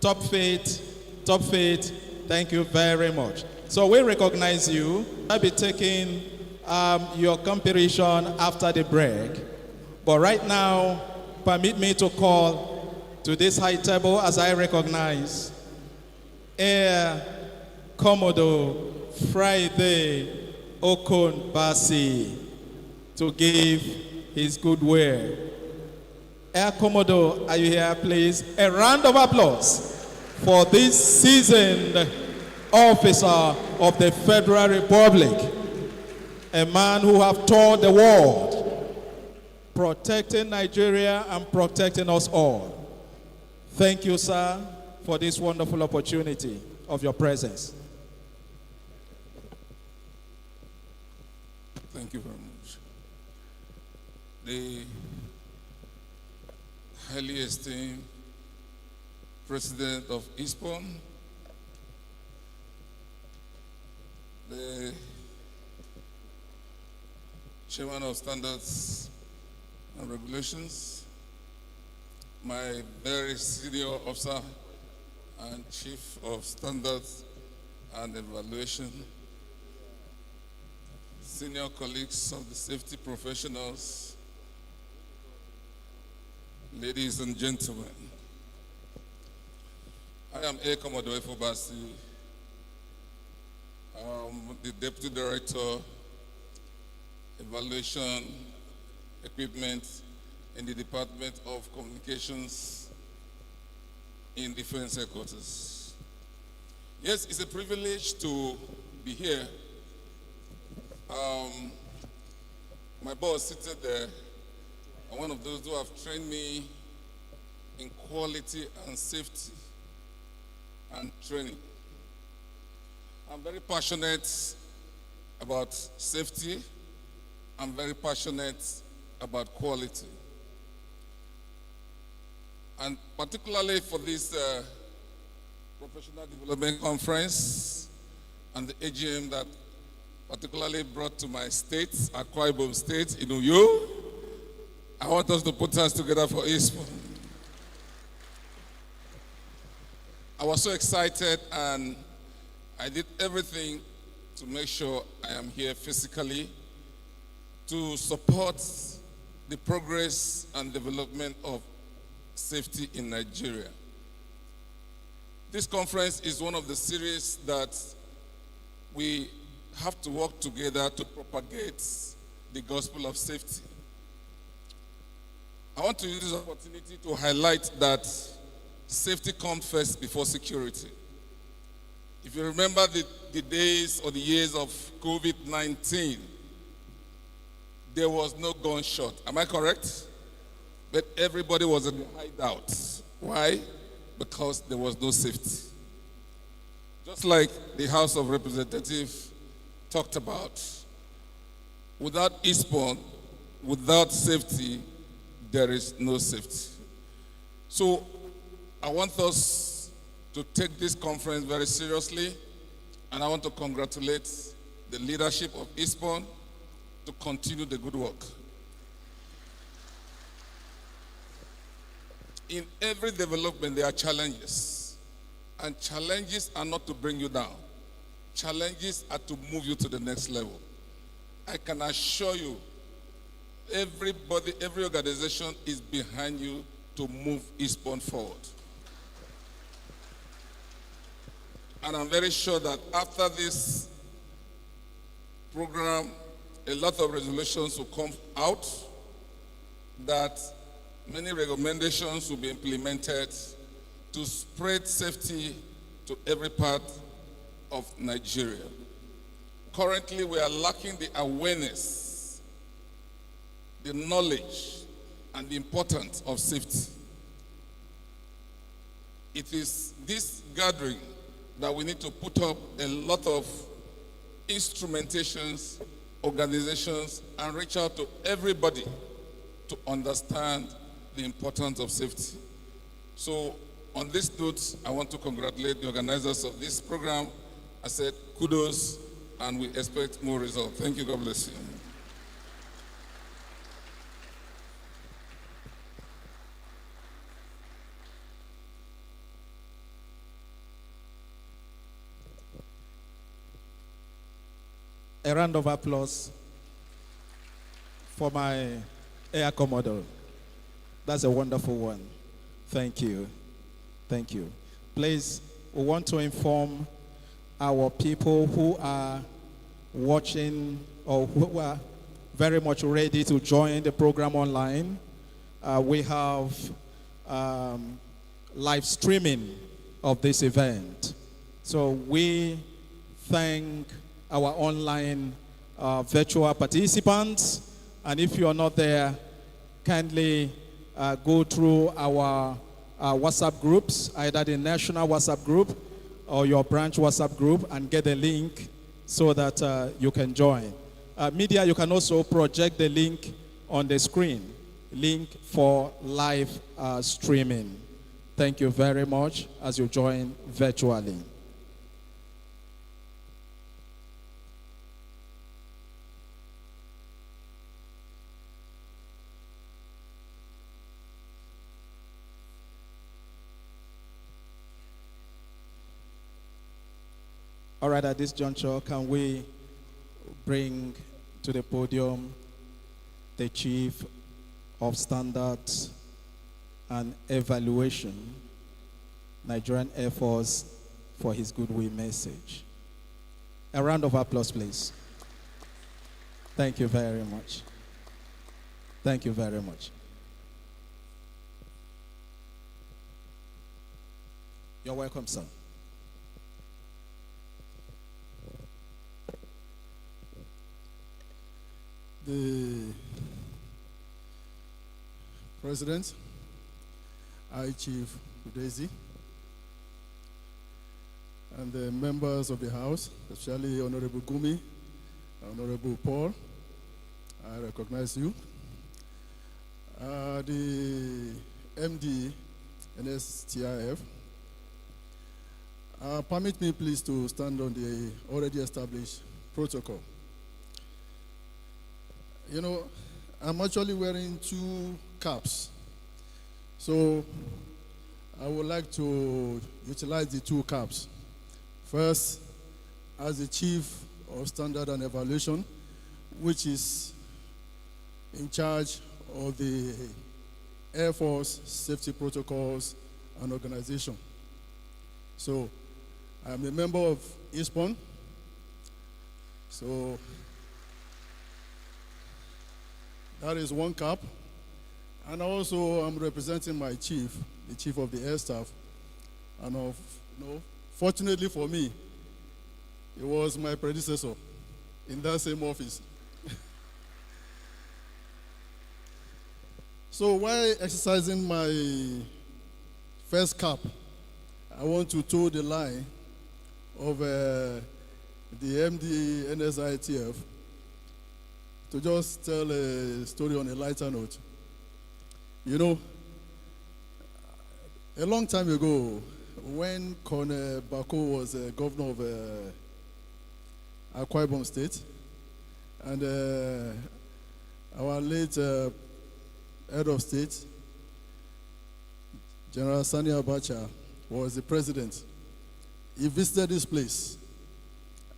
Top Faith, Top Faith. Thank you very much. So we recognize you. I'll be taking your competition after the break. But right now, permit me to call to this high table as I recognize Air Commodore Friday Okon Basi to give his goodwill. Air Commodore, are you here, please? A round of applause for this seasoned officer of the Federal Republic, a man who have toured the world, protecting Nigeria and protecting us all. Thank you, sir, for this wonderful opportunity of your presence. Thank you very much. The highly esteemed President of ISPON, the Chairman of Standards and Regulations, my very senior officer and Chief of Standards and Evaluation, senior colleagues of the safety professionals, ladies and gentlemen. I am A. Commodore Efobasi. I'm the Deputy Director, Evaluation Equipment in the Department of Communications in Defense Headquarters. Yes, it's a privilege to be here. My boss seated there, I'm one of those who have trained me in quality and safety and training. I'm very passionate about safety. I'm very passionate about quality. And particularly for this Professional Development Conference and the AGM that particularly brought to my state, Akwa Ibom State, in Uyo, I want us to put hands together for ISPON. I was so excited and I did everything to make sure I am here physically to support the progress and development of safety in Nigeria. This conference is one of the series that we have to work together to propagate the gospel of safety. I want to use this opportunity to highlight that safety comes first before security. If you remember the days or the years of COVID-19, there was no gunshot. Am I correct? But everybody was in the hideout. Why? Because there was no safety. Just like the House of Representatives talked about, without ISPON, without safety, there is no safety. So I want us to take this conference very seriously, and I want to congratulate the leadership of ISPON to continue the good work. In every development, there are challenges. And challenges are not to bring you down. Challenges are to move you to the next level. I can assure you, everybody, every organization is behind you to move ISPON forward. And I'm very sure that after this program, a lot of resolutions will come out, that many recommendations will be implemented to spread safety to every part of Nigeria. Currently, we are lacking the awareness, the knowledge, and the importance of safety. It is this gathering that we need to put up a lot of instrumentations, organizations, and reach out to everybody to understand the importance of safety. So on this note, I want to congratulate the organizers of this program. I said kudos, and we expect more results. Thank you. God bless you. A round of applause for my Air Commodore. That's a wonderful one. Thank you. Thank you. Please, we want to inform our people who are watching or who are very much ready to join the program online. We have live streaming of this event. So we thank our online virtual participants. And if you are not there, kindly go through our WhatsApp groups, either the national WhatsApp group or your branch WhatsApp group, and get a link so that you can join. Media, you can also project the link on the screen, link for live streaming. Thank you very much as you join virtually. All right, at this juncture, can we bring to the podium the Chief of Standards and Evaluation, Nigerian Air Force, for his goodwill message. A round of applause, please. Thank you very much. Thank you very much. You're welcome, sir. President, I, Chief Udezi, and the members of the House, especially Honorable Gumi, Honorable Paul, I recognize you. The MD, NSTIF, permit me please to stand on the already established protocol. You know, I'm actually wearing two caps. So I would like to utilize the two caps. First, as the Chief of Standard and Evaluation, which is in charge of the Air Force safety protocols and organization. So I'm a member of ISPON. So that is one cap. And also I'm representing my chief, the chief of the air staff. And fortunately for me, it was my predecessor in that same office. So while exercising my first cap, I want to toe the line of the MD NSITF to just tell a story on a lighter note. You know, a long time ago, when Colonel Bako was governor of Akwa Ibom State, and our late head of state, General Sani Abacha, was the president, he visited this place.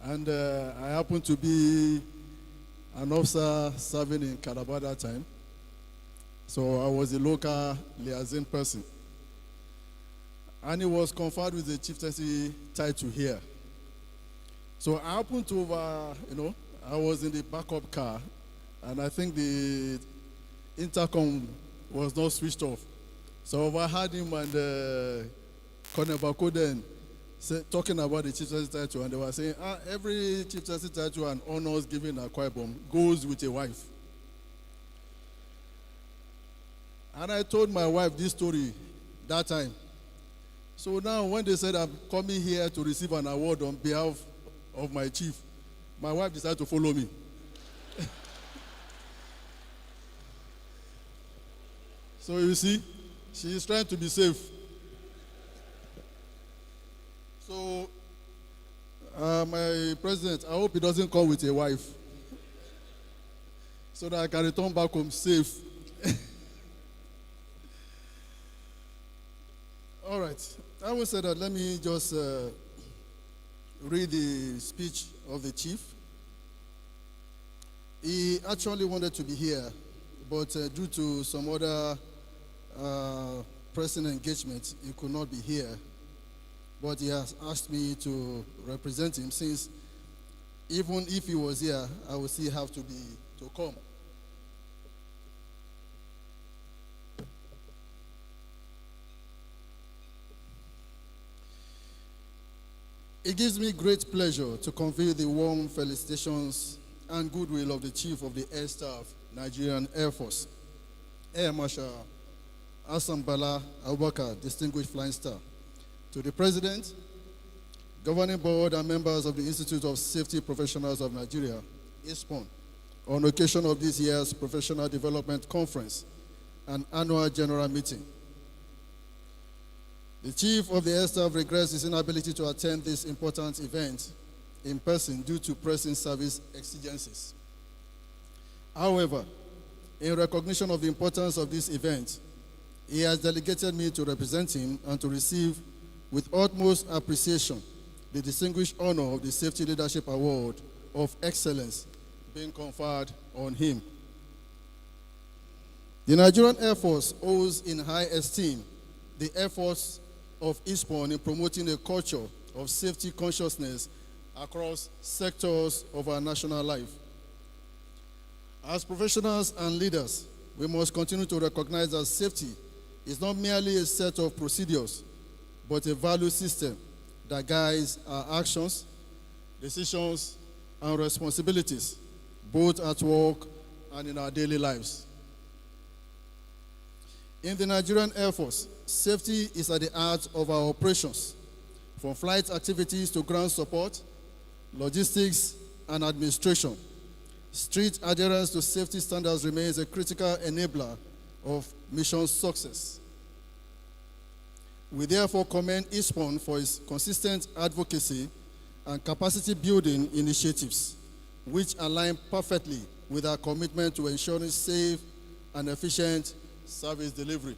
And I happened to be an officer serving in Calabar that time. So I was a local liaison person. And he was conferred with the chieftaincy title here. So I happened to I was in the backup car, and I think the intercom was not switched off. So I heard him and Colonel Bako then talking about the chieftaincy title, and they were saying, every chieftaincy title and honors given at Akwa Ibom goes with a wife. And I told my wife this story that time. So now when they said I'm coming here to receive an award on behalf of my chief, my wife decided to follow me. So you see, she is trying to be safe. So, my president, I hope he doesn't come with a wife so that I can return back home safe. All right. I will say that let me just read the speech of the chief. He actually wanted to be here, but due to some other pressing engagement, he could not be here. But he has asked me to represent him, since even if he was here, I would still have to come. It gives me great pleasure to convey the warm felicitations and goodwill of the Chief of the Air Staff, Nigerian Air Force, Air Marshal Hassan Bala Abubakar, Distinguished Flying Star, to the President, Governing Board, and members of the Institute of Safety Professionals of Nigeria, ISPON, on occasion of this year's Professional Development Conference and Annual General Meeting. The Chief of the Air Staff regrets his inability to attend this important event in person due to pressing service exigencies. However, in recognition of the importance of this event, he has delegated me to represent him and to receive with utmost appreciation the distinguished honor of the Safety Leadership Award of Excellence being conferred on him. The Nigerian Air Force holds in high esteem the efforts of ISPON in promoting a culture of safety consciousness across sectors of our national life. As professionals and leaders, we must continue to recognize that safety is not merely a set of procedures, but a value system that guides our actions, decisions, and responsibilities, both at work and in our daily lives. In the Nigerian Air Force, safety is at the heart of our operations, from flight activities to ground support, logistics, and administration. Strict adherence to safety standards remains a critical enabler of mission success. We therefore commend ISPON for its consistent advocacy and capacity building initiatives, which align perfectly with our commitment to ensuring safe and efficient service delivery.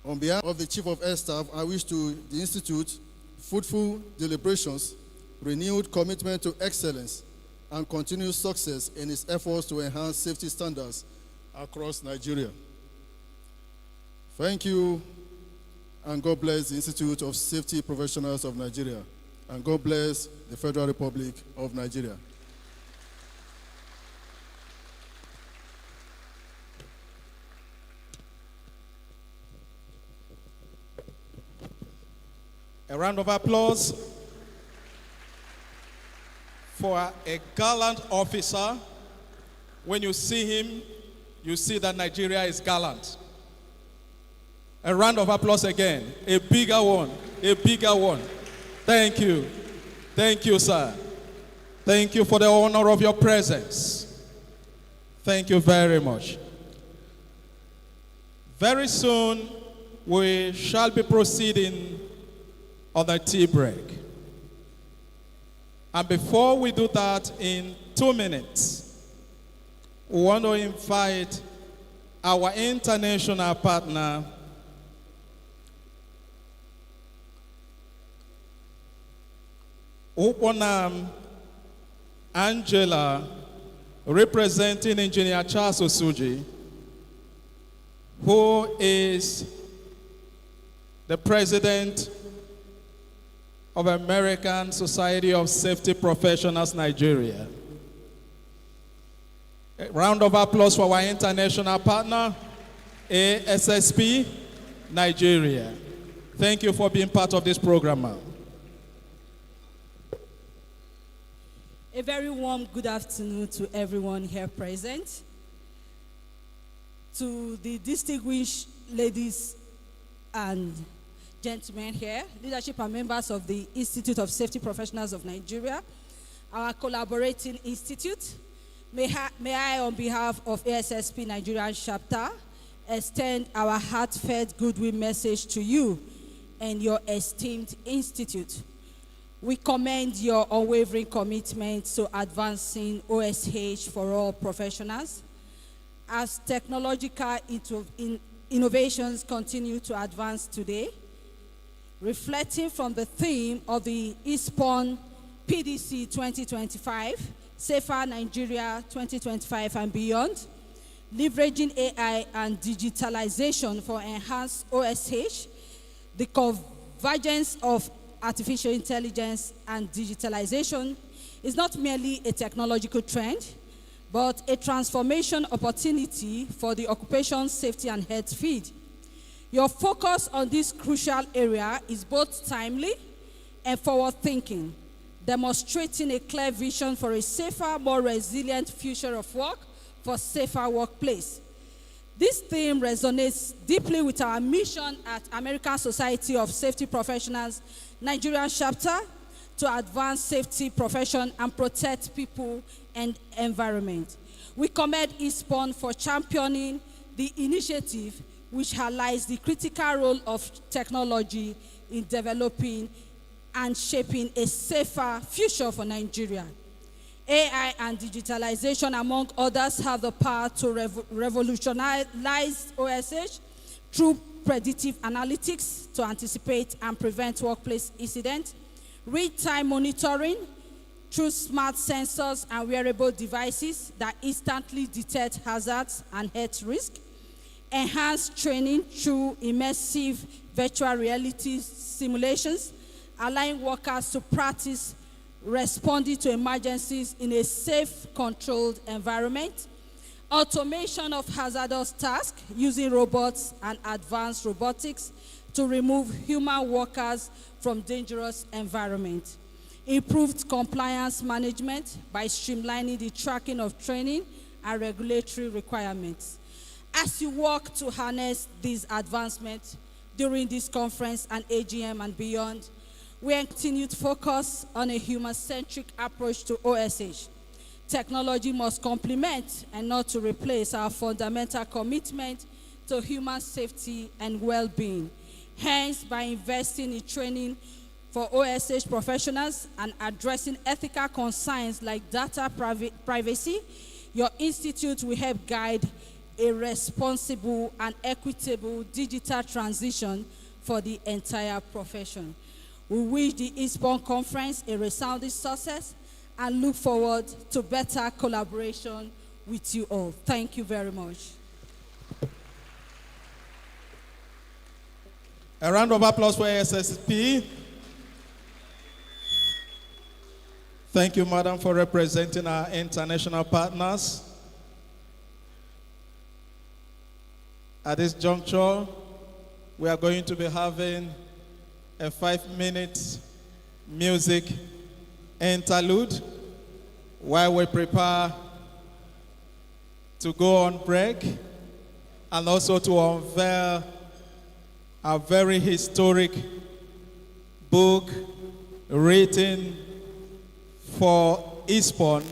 On behalf of the Chief of Air Staff, I wish to the Institute fruitful deliberations, renewed commitment to excellence, and continued success in its efforts to enhance safety standards across Nigeria. Thank you, and God bless the Institute of Safety Professionals of Nigeria, and God bless the Federal Republic of Nigeria. A round of applause for a gallant officer. When you see him, you see that Nigeria is gallant. A round of applause again. A bigger one. A bigger one. Thank you. Thank you, sir. Thank you for the honor of your presence. Thank you very much. Very soon, we shall be proceeding on the tea break. And before we do that, in 2 minutes, we want to invite our international partner, Uponam Angela, representing Engineer Charles Osuji, who is the president of American Society of Safety Professionals, Nigeria. A round of applause for our international partner, ASSP, Nigeria. Thank you for being part of this program, ma'am. A very warm good afternoon to everyone here present. To the distinguished ladies and gentlemen here, leadership and members of the Institute of Safety Professionals of Nigeria, our collaborating institute, may I, on behalf of ASSP Nigerian chapter, extend our heartfelt goodwill message to you and your esteemed institute. We commend your unwavering commitment to advancing OSH for all professionals. As technological innovations continue to advance today, reflecting from the theme of the ISPON PDC 2025, Safer Nigeria 2025 and beyond, leveraging AI and digitalization for enhanced OSH, the convergence of artificial intelligence and digitalization is not merely a technological trend, but a transformation opportunity for the occupation safety and health field. Your focus on this crucial area is both timely and forward-thinking, demonstrating a clear vision for a safer, more resilient future of work for safer workplace. This theme resonates deeply with our mission at American Society of Safety Professionals, Nigerian chapter, to advance safety profession and protect people and environment. We commend ISPON for championing the initiative, which highlights the critical role of technology in developing and shaping a safer future for Nigeria. AI and digitalization, among others, have the power to revolutionize OSH through predictive analytics to anticipate and prevent workplace incidents, real-time monitoring through smart sensors and wearable devices that instantly detect hazards and health risk, enhanced training through immersive virtual reality simulations, allowing workers to practice responding to emergencies in a safe, controlled environment, automation of hazardous tasks using robots and advanced robotics to remove human workers from dangerous environments, improved compliance management by streamlining the tracking of training and regulatory requirements, As you work to harness these advancements during this conference and AGM and beyond, we continue to focus on a human-centric approach to OSH. Technology must complement and not to replace our fundamental commitment to human safety and well-being. Hence, by investing in training for OSH professionals and addressing ethical concerns like data privacy, your institute will help guide a responsible and equitable digital transition for the entire profession. We wish the ISPON conference a resounding success and look forward to better collaboration with you all. Thank you very much. A round of applause for ASSP. Thank you, Madam, for representing our international partners. At this juncture, we are going to be having a 5-minute music interlude while we prepare to go on break and also to unveil a very historic book written for ISPON.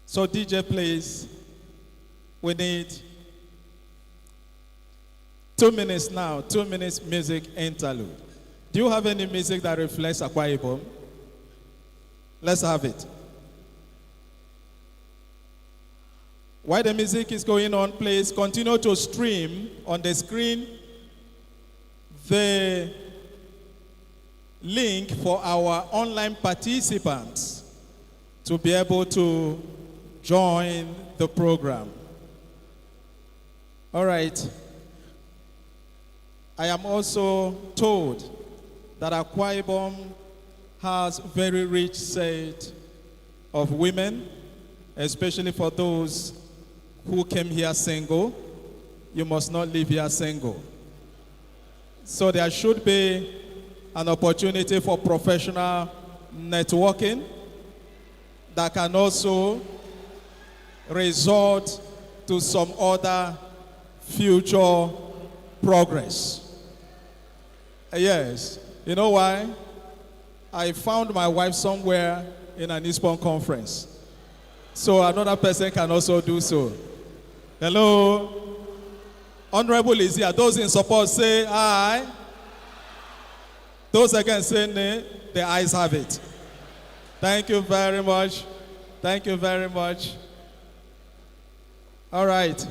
So DJ, please, we need 2 minutes now, 2 minutes music interlude. Do you have any music that reflects Akwa Ibom? Let's have it. While the music is going on, please continue to stream on the screen the link for our online participants to be able to join the program. All right. I am also told that Akwa Ibom has very rich set of women, especially for those who came here single. You must not leave here single. So there should be an opportunity for professional networking that can also result to some other future progress. Yes, you know why? I found my wife somewhere in an ISPON conference. So another person can also do so. Hello? Honorable is here. Those in support say aye. Those against say nay. The ayes have it. Thank you very much. Thank you very much. All right.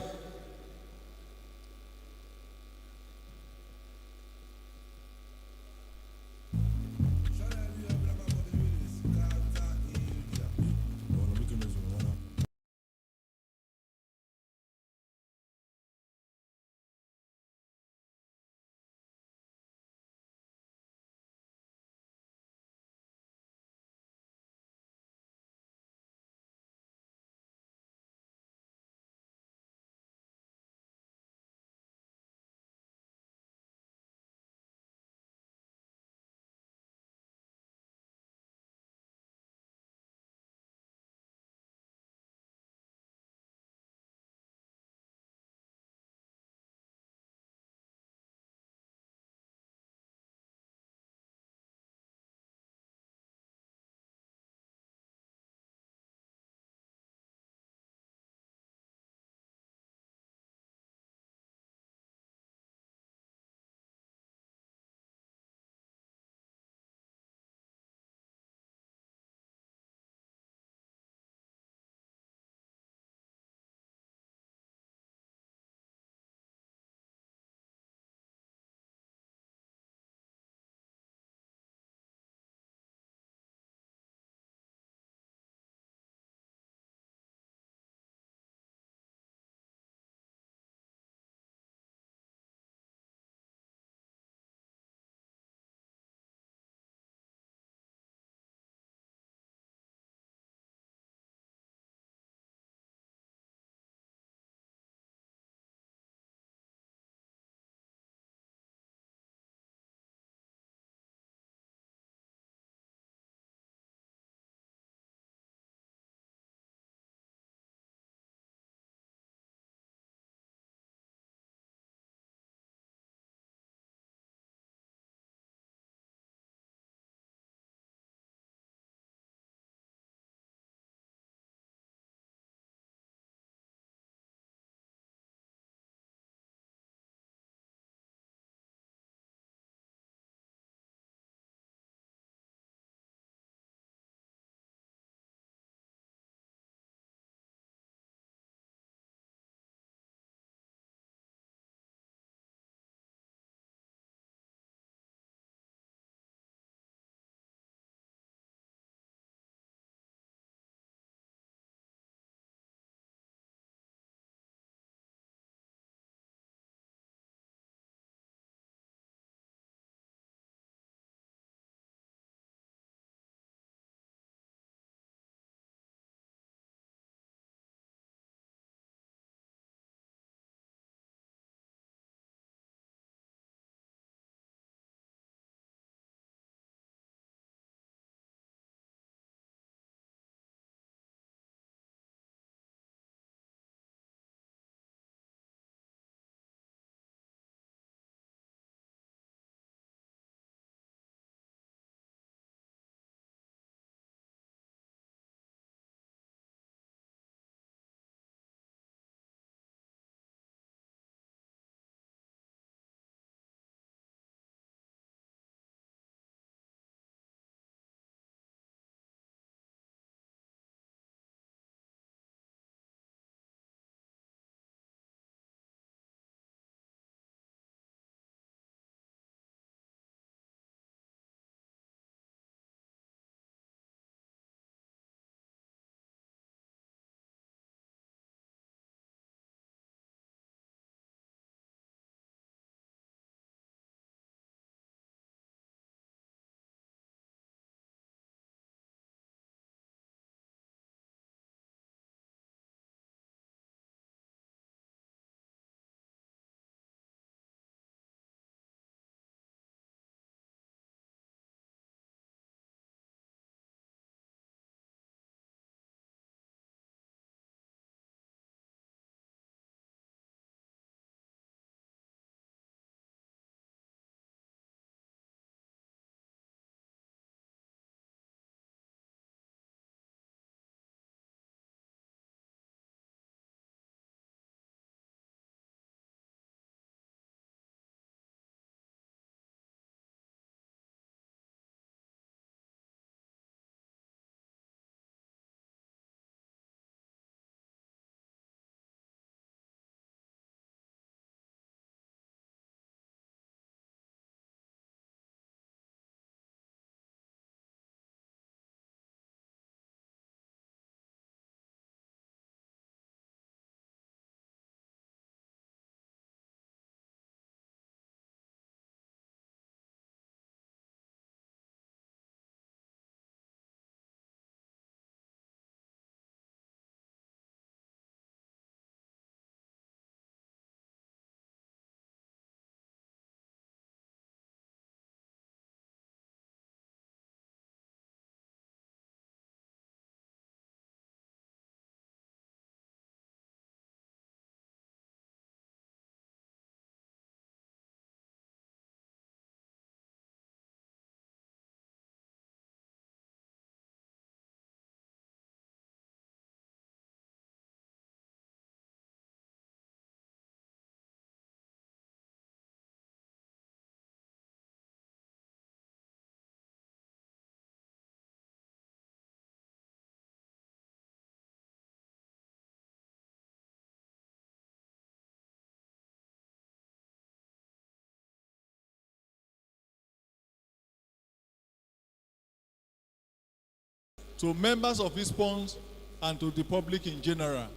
to members of ISPON and to the public in general.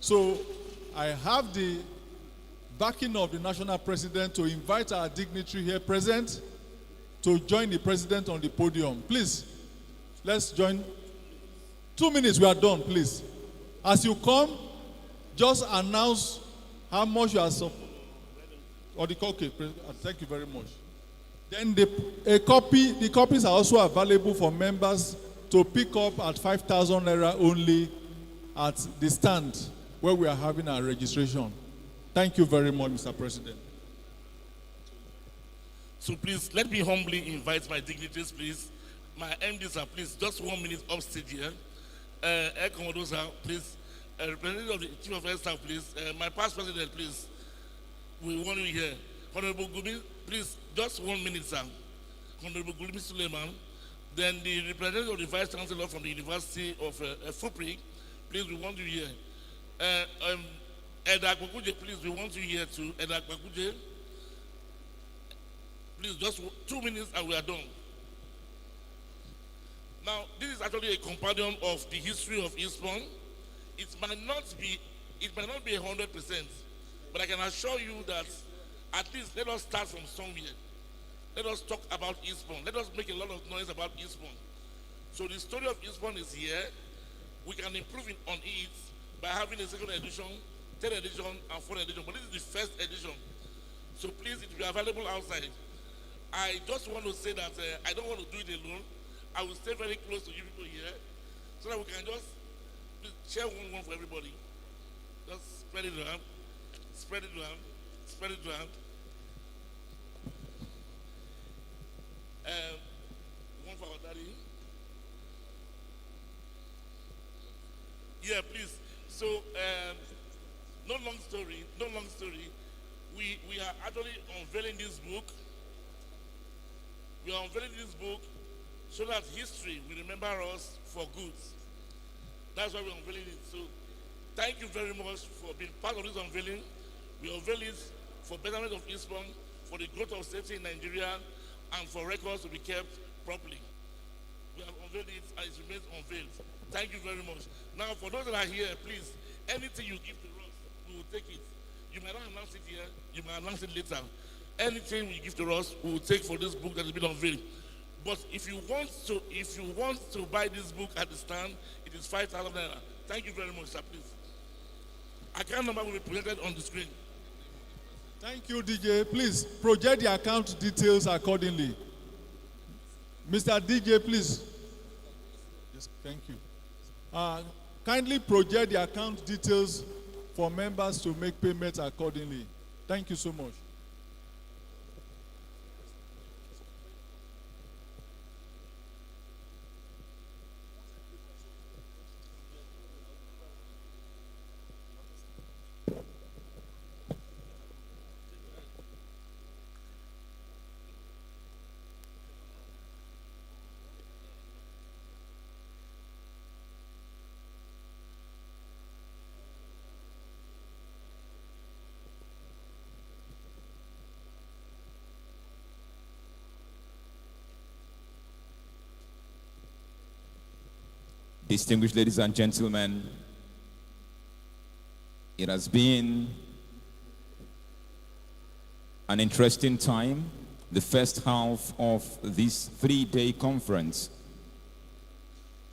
So I have the backing of the national president to invite our dignitary here present to join the president on the podium. Please, let's join. 2 minutes, we are done, please. As you come, just announce how much you are okay, thank you very much. Then the copies are also available for members to pick up at 5,000 naira only at the stand where we are having our registration. Thank you very much, Mr. President. So please, let me humbly invite my dignitaries, please. My MDs are, please, just 1 minute upstage here. Air Commodores are, please. Representative of the Chief of Air Staff, please. My past president, please. We want you here. Honorable Gumi, please, just 1 minute, sir. Honorable Gumi Suleiman. Then the representative of the Vice Chancellor from the University of Fupri, please, we want you here. Edak Bakuje, please, we want you here too. Edak Bakuje. Please, just 2 minutes and we are done. Now, this is actually a compendium of the history of ISPON. It might not be 100%, but I can assure you that at least let us start from somewhere. Let us talk about ISPON. Let us make a lot of noise about ISPON. So the story of ISPON is here. We can improve on it by having a second edition, third edition, and fourth edition. But this is the first edition. So please, it will be available outside. I just want to say that I don't want to do it alone. I will stay very close to you people here so that we can just share one for everybody. Just spread it around, spread it around, spread it around. One for our daddy. Yeah, please. So, no long story. We are actually unveiling this book. We are unveiling this book so that history will remember us for good. That's why we're unveiling it. So, thank you very much for being part of this unveiling. We unveil it for betterment of ISPON, for the growth of safety in Nigeria, and for records to be kept properly. We have unveiled it and it remains unveiled. Thank you very much. Now, for those that are here, please, anything you give to us, we will take it. You might not announce it here, you might announce it later. Anything you give to us, we will take for this book that has been unveiled. But if you want to buy this book at the stand, it is 5,000 naira. Thank you very much, sir, please. Account number will be presented on the screen. Thank you, DJ. Please project the account details accordingly. Mr. DJ, please. Yes, thank you. Kindly project the account details for members to make payments accordingly. Thank you so much. Distinguished ladies and gentlemen, it has been an interesting time, the first half of this 3-day conference.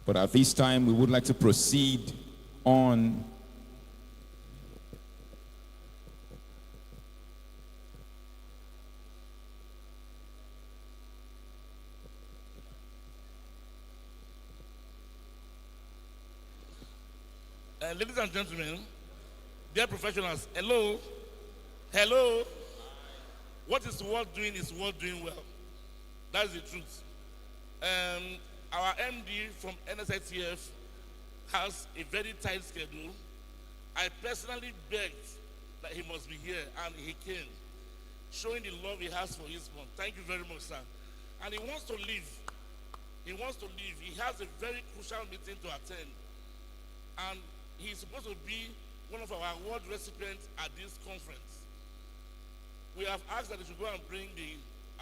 But at this time, we would like to proceed on ladies and gentlemen, dear professionals, hello. What is worth doing is worth doing well. That's the truth. Our MD from NSITF has a very tight schedule. I personally begged that he must be here, and he came, showing the love he has for ISPON. Thank you very much, sir. And he wants to leave. He has a very crucial meeting to attend. And he's supposed to be one of our award recipients at this conference. We have asked that he should go and bring the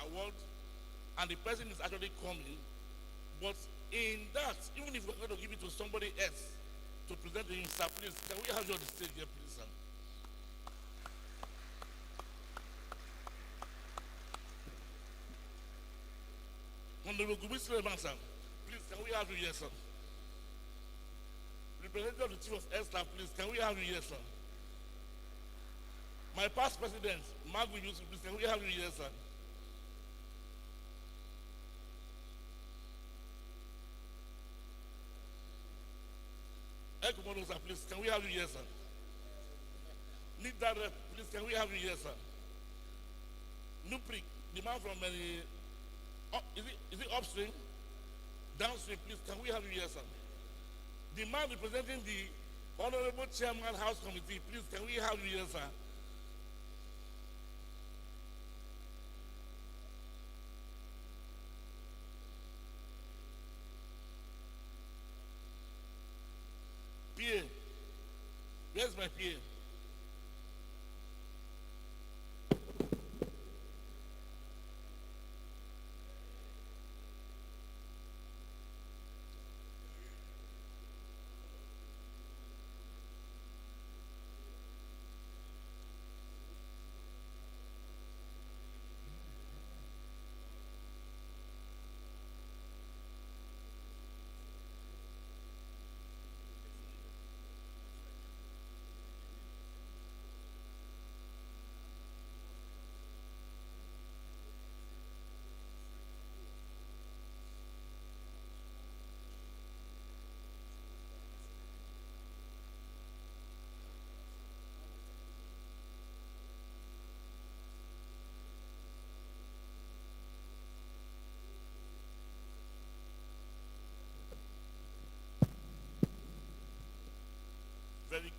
award, and the person is actually coming. But In that, even if we're going to give it to somebody else to present to him, sir, please, can we have you on the stage here, please, sir? Honorable Gumi Suleiman, sir, please, can we have you here, sir? Representative of the Chief of Air Staff, please, can we have you here, sir? My past president, Magu Yusuf, please, can we have you here, sir? Ekumono, sir, please, can we have you here, sir? Need that rep, please, can we have you here, sir? Nuprik, the man from is it upstream? Downstream, please, can we have you here, sir? The man representing the Honorable Chairman House Committee, please, can we have you here, sir? PA, where's my PA?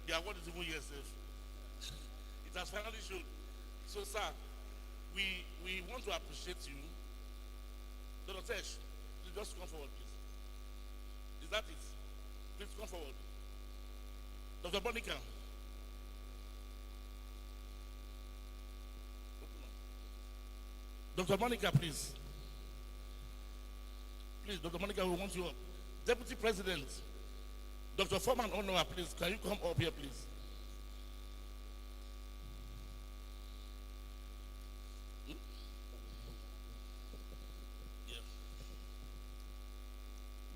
The award is even here, sir. It has finally shown. So, sir, we want to appreciate you. Dr. Tesh, please just come forward, please. Is that it? Please come forward. Dr. Bonica. Dr. Monica, please. Please, Dr. Monica, we want you up. Deputy President, Dr. Foreman Onoa, please, can you come up here, please? Yeah.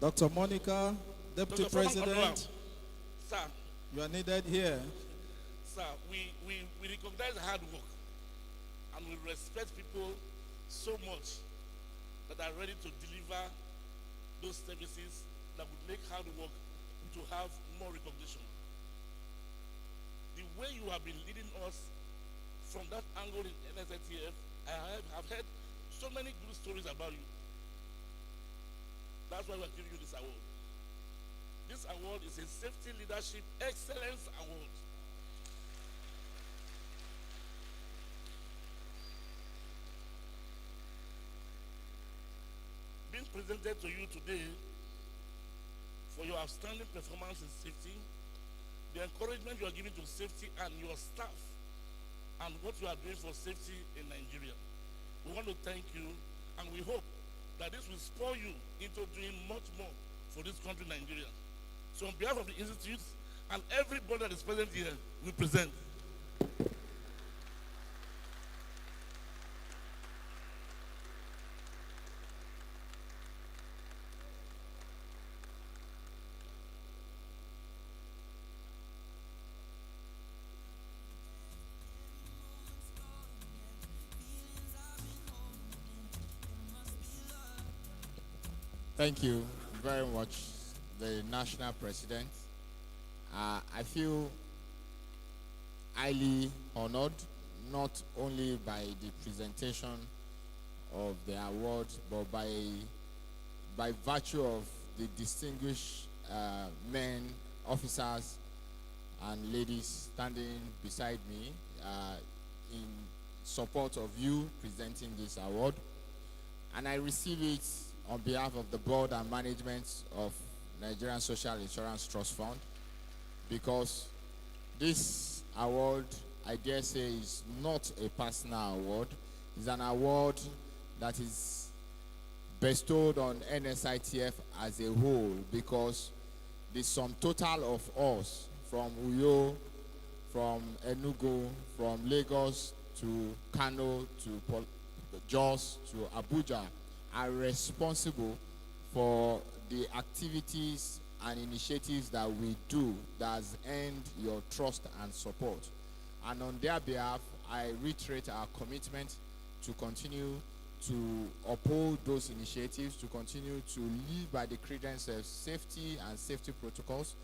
Dr. Monica, Deputy Dr. Foreman President, Onoa, sir, you are needed here. sir, we recognize hard work and we respect people so much that are ready to deliver those services that would make hard work to have more recognition. The way you have been leading us from that angle in NSITF, I have heard so many good stories about you. That's why we are giving you this award. This award is a Safety Leadership Excellence Award. Being presented to you today for your outstanding performance in safety, the encouragement you are giving to safety and your staff, and what you are doing for safety in Nigeria. We want to thank you, and we hope that this will spur you into doing much more for this country, Nigeria. So on behalf of the Institute and everybody that is present here, we present. Thank you very much, the National President. I feel highly honored, not only by the presentation of the award, but by virtue of the distinguished men, officers, and ladies standing beside me in support of you presenting this award. And I receive it on behalf of the board and management of Nigerian Social Insurance Trust Fund, because this award, I dare say, is not a personal award. It's an award that is bestowed on NSITF as a whole, because the sum total of us from Uyo, from Enugu, from Lagos to Kano to Jos to Abuja are responsible for the activities and initiatives that we do that has earned your trust and support. And on their behalf, I reiterate our commitment to continue to uphold those initiatives, to continue to live by the credence of safety and safety protocols,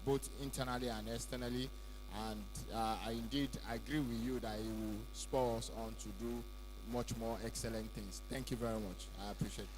both internally and externally. And I indeed agree with you that it will spur us on to do much more excellent things. Thank you very much. I appreciate it.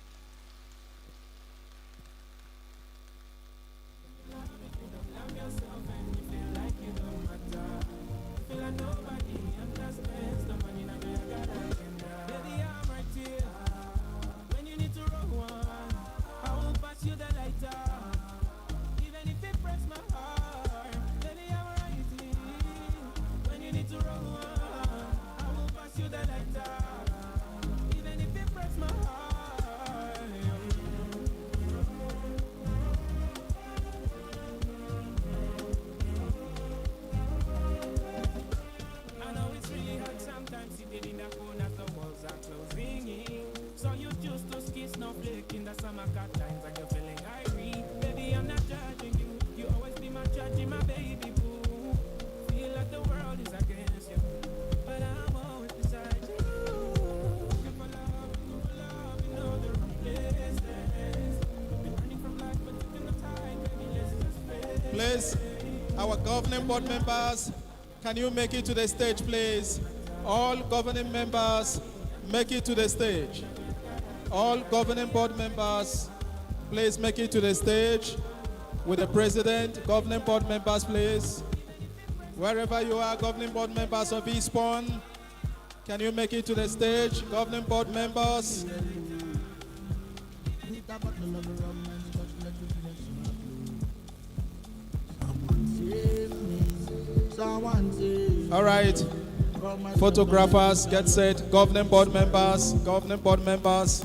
Please, our governing board members, can you make it to the stage, please? All governing members, make it to the stage. All governing board members, please make it to the stage with the president. Governing board members, please. Wherever you are, governing board members of ISPON, can you make it to the stage? Governing board members. All right, photographers, get set. Governing board members, governing board members.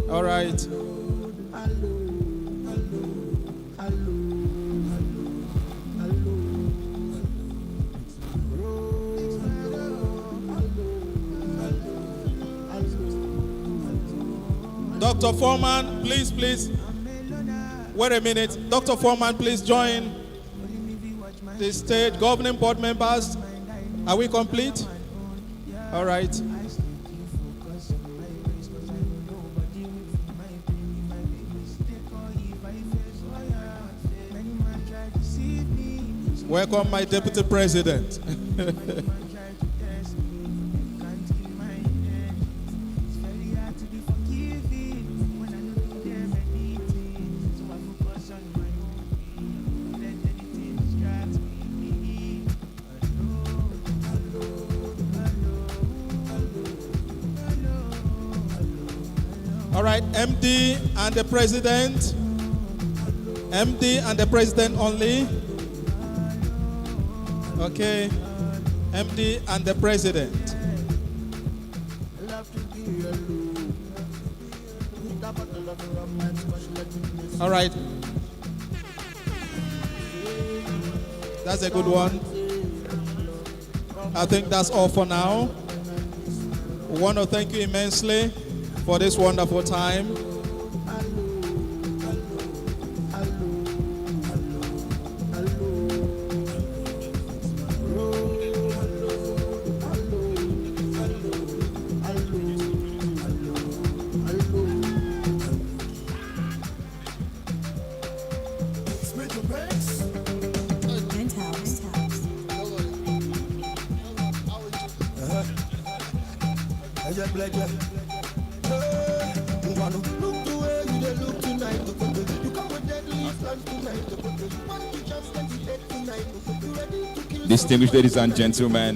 All right. Dr. Foreman, please. Wait a minute. Dr. Foreman, please join the state. Governing board members, are we complete? All right. Welcome, my deputy president. All right, MD and the president. MD and the president only. Okay, MD and the president. All right. That's a good one. I think that's all for now. We want to thank you immensely for this wonderful time. Distinguished ladies and gentlemen,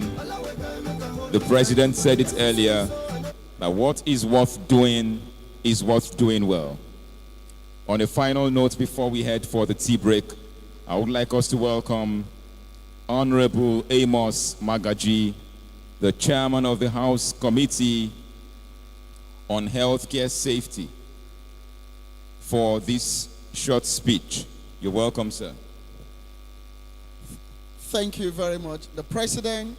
the president said it earlier that what is worth doing is worth doing well. On a final note, before we head for the tea break, I would like us to welcome Honorable Amos Magaji, the chairman of the House Committee on healthcare safety for this short speech. You're welcome, sir. Thank you very much. The president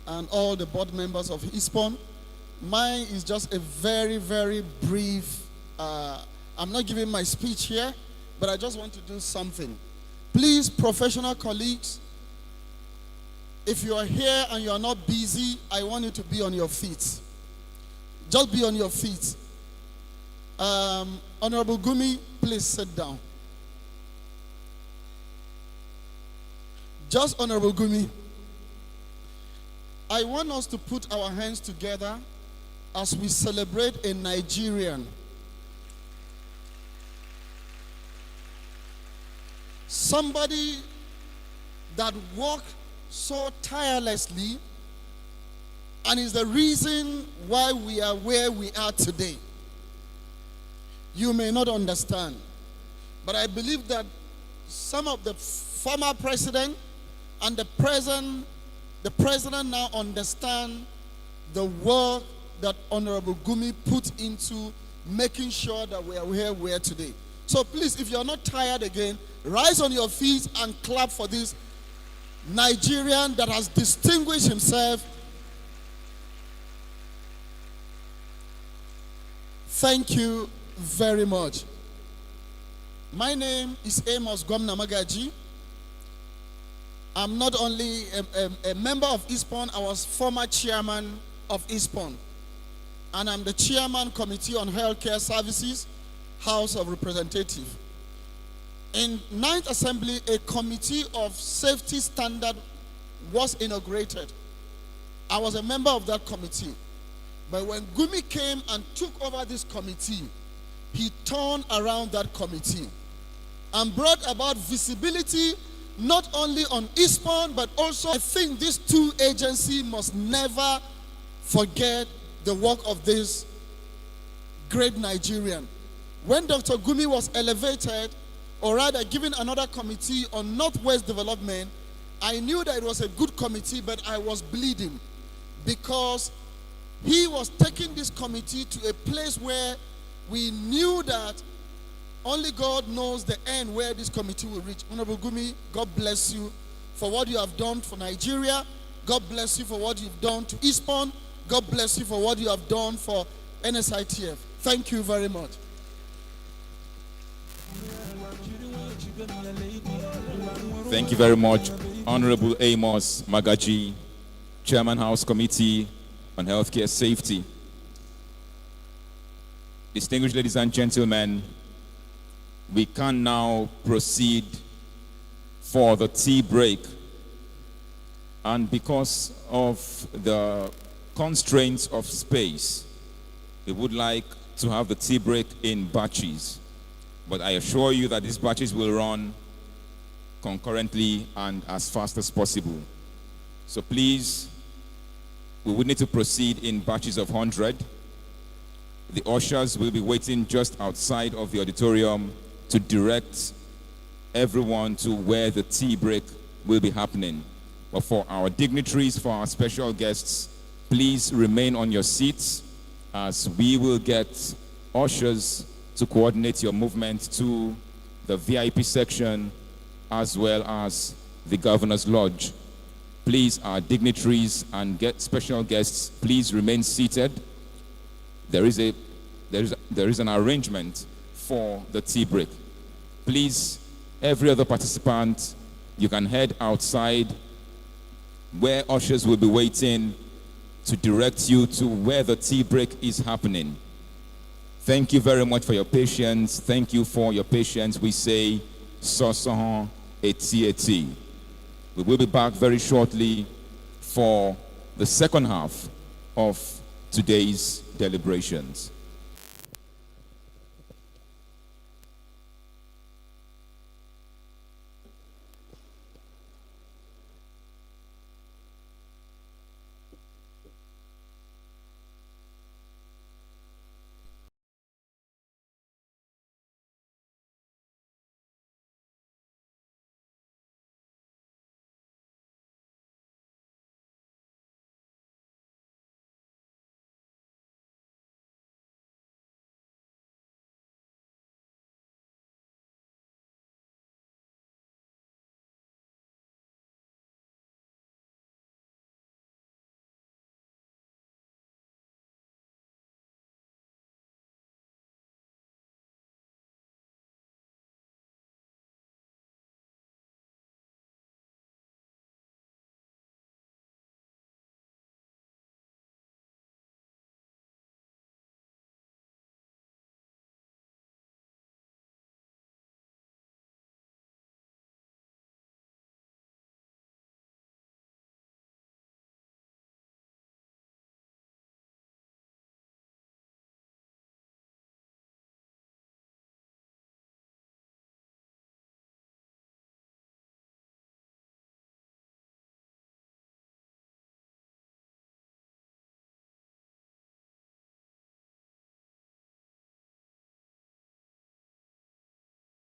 and all the board members of ISPON. Mine is just a very, very brief, I'm not giving my speech here, but I just want to do something. Please, professional colleagues, if you are here and you are not busy, I want you to be on your feet. Just be on your feet. Honorable Gumi, please sit down. Just Honorable Gumi, I want us to put our hands together as we celebrate a Nigerian. Somebody that worked so tirelessly and is the reason why we are where we are today. You may not understand, but I believe that some of the former president and the president now understand the work that Honorable Gumi put into making sure that we are where we are today. So please, if you're not tired again, rise on your feet and clap for this Nigerian that has distinguished himself. Thank you very much. My name is Amos Gwamna Magaji. I'm not only a member of ISPON, I was former chairman of ISPON. And I'm the chairman committee on healthcare services, House of Representatives. In 9th Assembly, a committee of safety standard was inaugurated. I was a member of that committee. But when Gumi came and took over this committee, he turned around that committee and brought about visibility not only on ISPON, but also I think these two agencies must never forget the work of this great Nigerian. When Dr. Gumi was elevated, or rather given another committee on Northwest Development, I knew that it was a good committee, but I was bleeding because he was taking this committee to a place where we knew that only God knows the end where this committee will reach. Honorable Gumi, God bless you for what you have done for Nigeria. God bless you for what you've done to ISPON. God bless you for what you have done for NSITF. Thank you very much. Thank you very much, Honorable Amos Magaji, Chairman House Committee on Healthcare Safety. Distinguished ladies and gentlemen, we can now proceed for the tea break. And because of the constraints of space, we would like to have the tea break in batches. But I assure you that these batches will run concurrently and as fast as possible. So please, we would need to proceed in batches of 100. The ushers will be waiting just outside of the auditorium to direct everyone to where the tea break will be happening. But for our dignitaries, for our special guests, please remain on your seats as we will get ushers to coordinate your movement to the VIP section as well as the Governor's Lodge. Please, our dignitaries and special guests, please remain seated. There is an arrangement for the tea break. Please, every other participant, you can head outside where ushers will be waiting to direct you to where the tea break is happening. Thank you very much for your patience. Thank you for your patience. We say, Sosohon eti. We will be back very shortly for the second half of today's deliberations.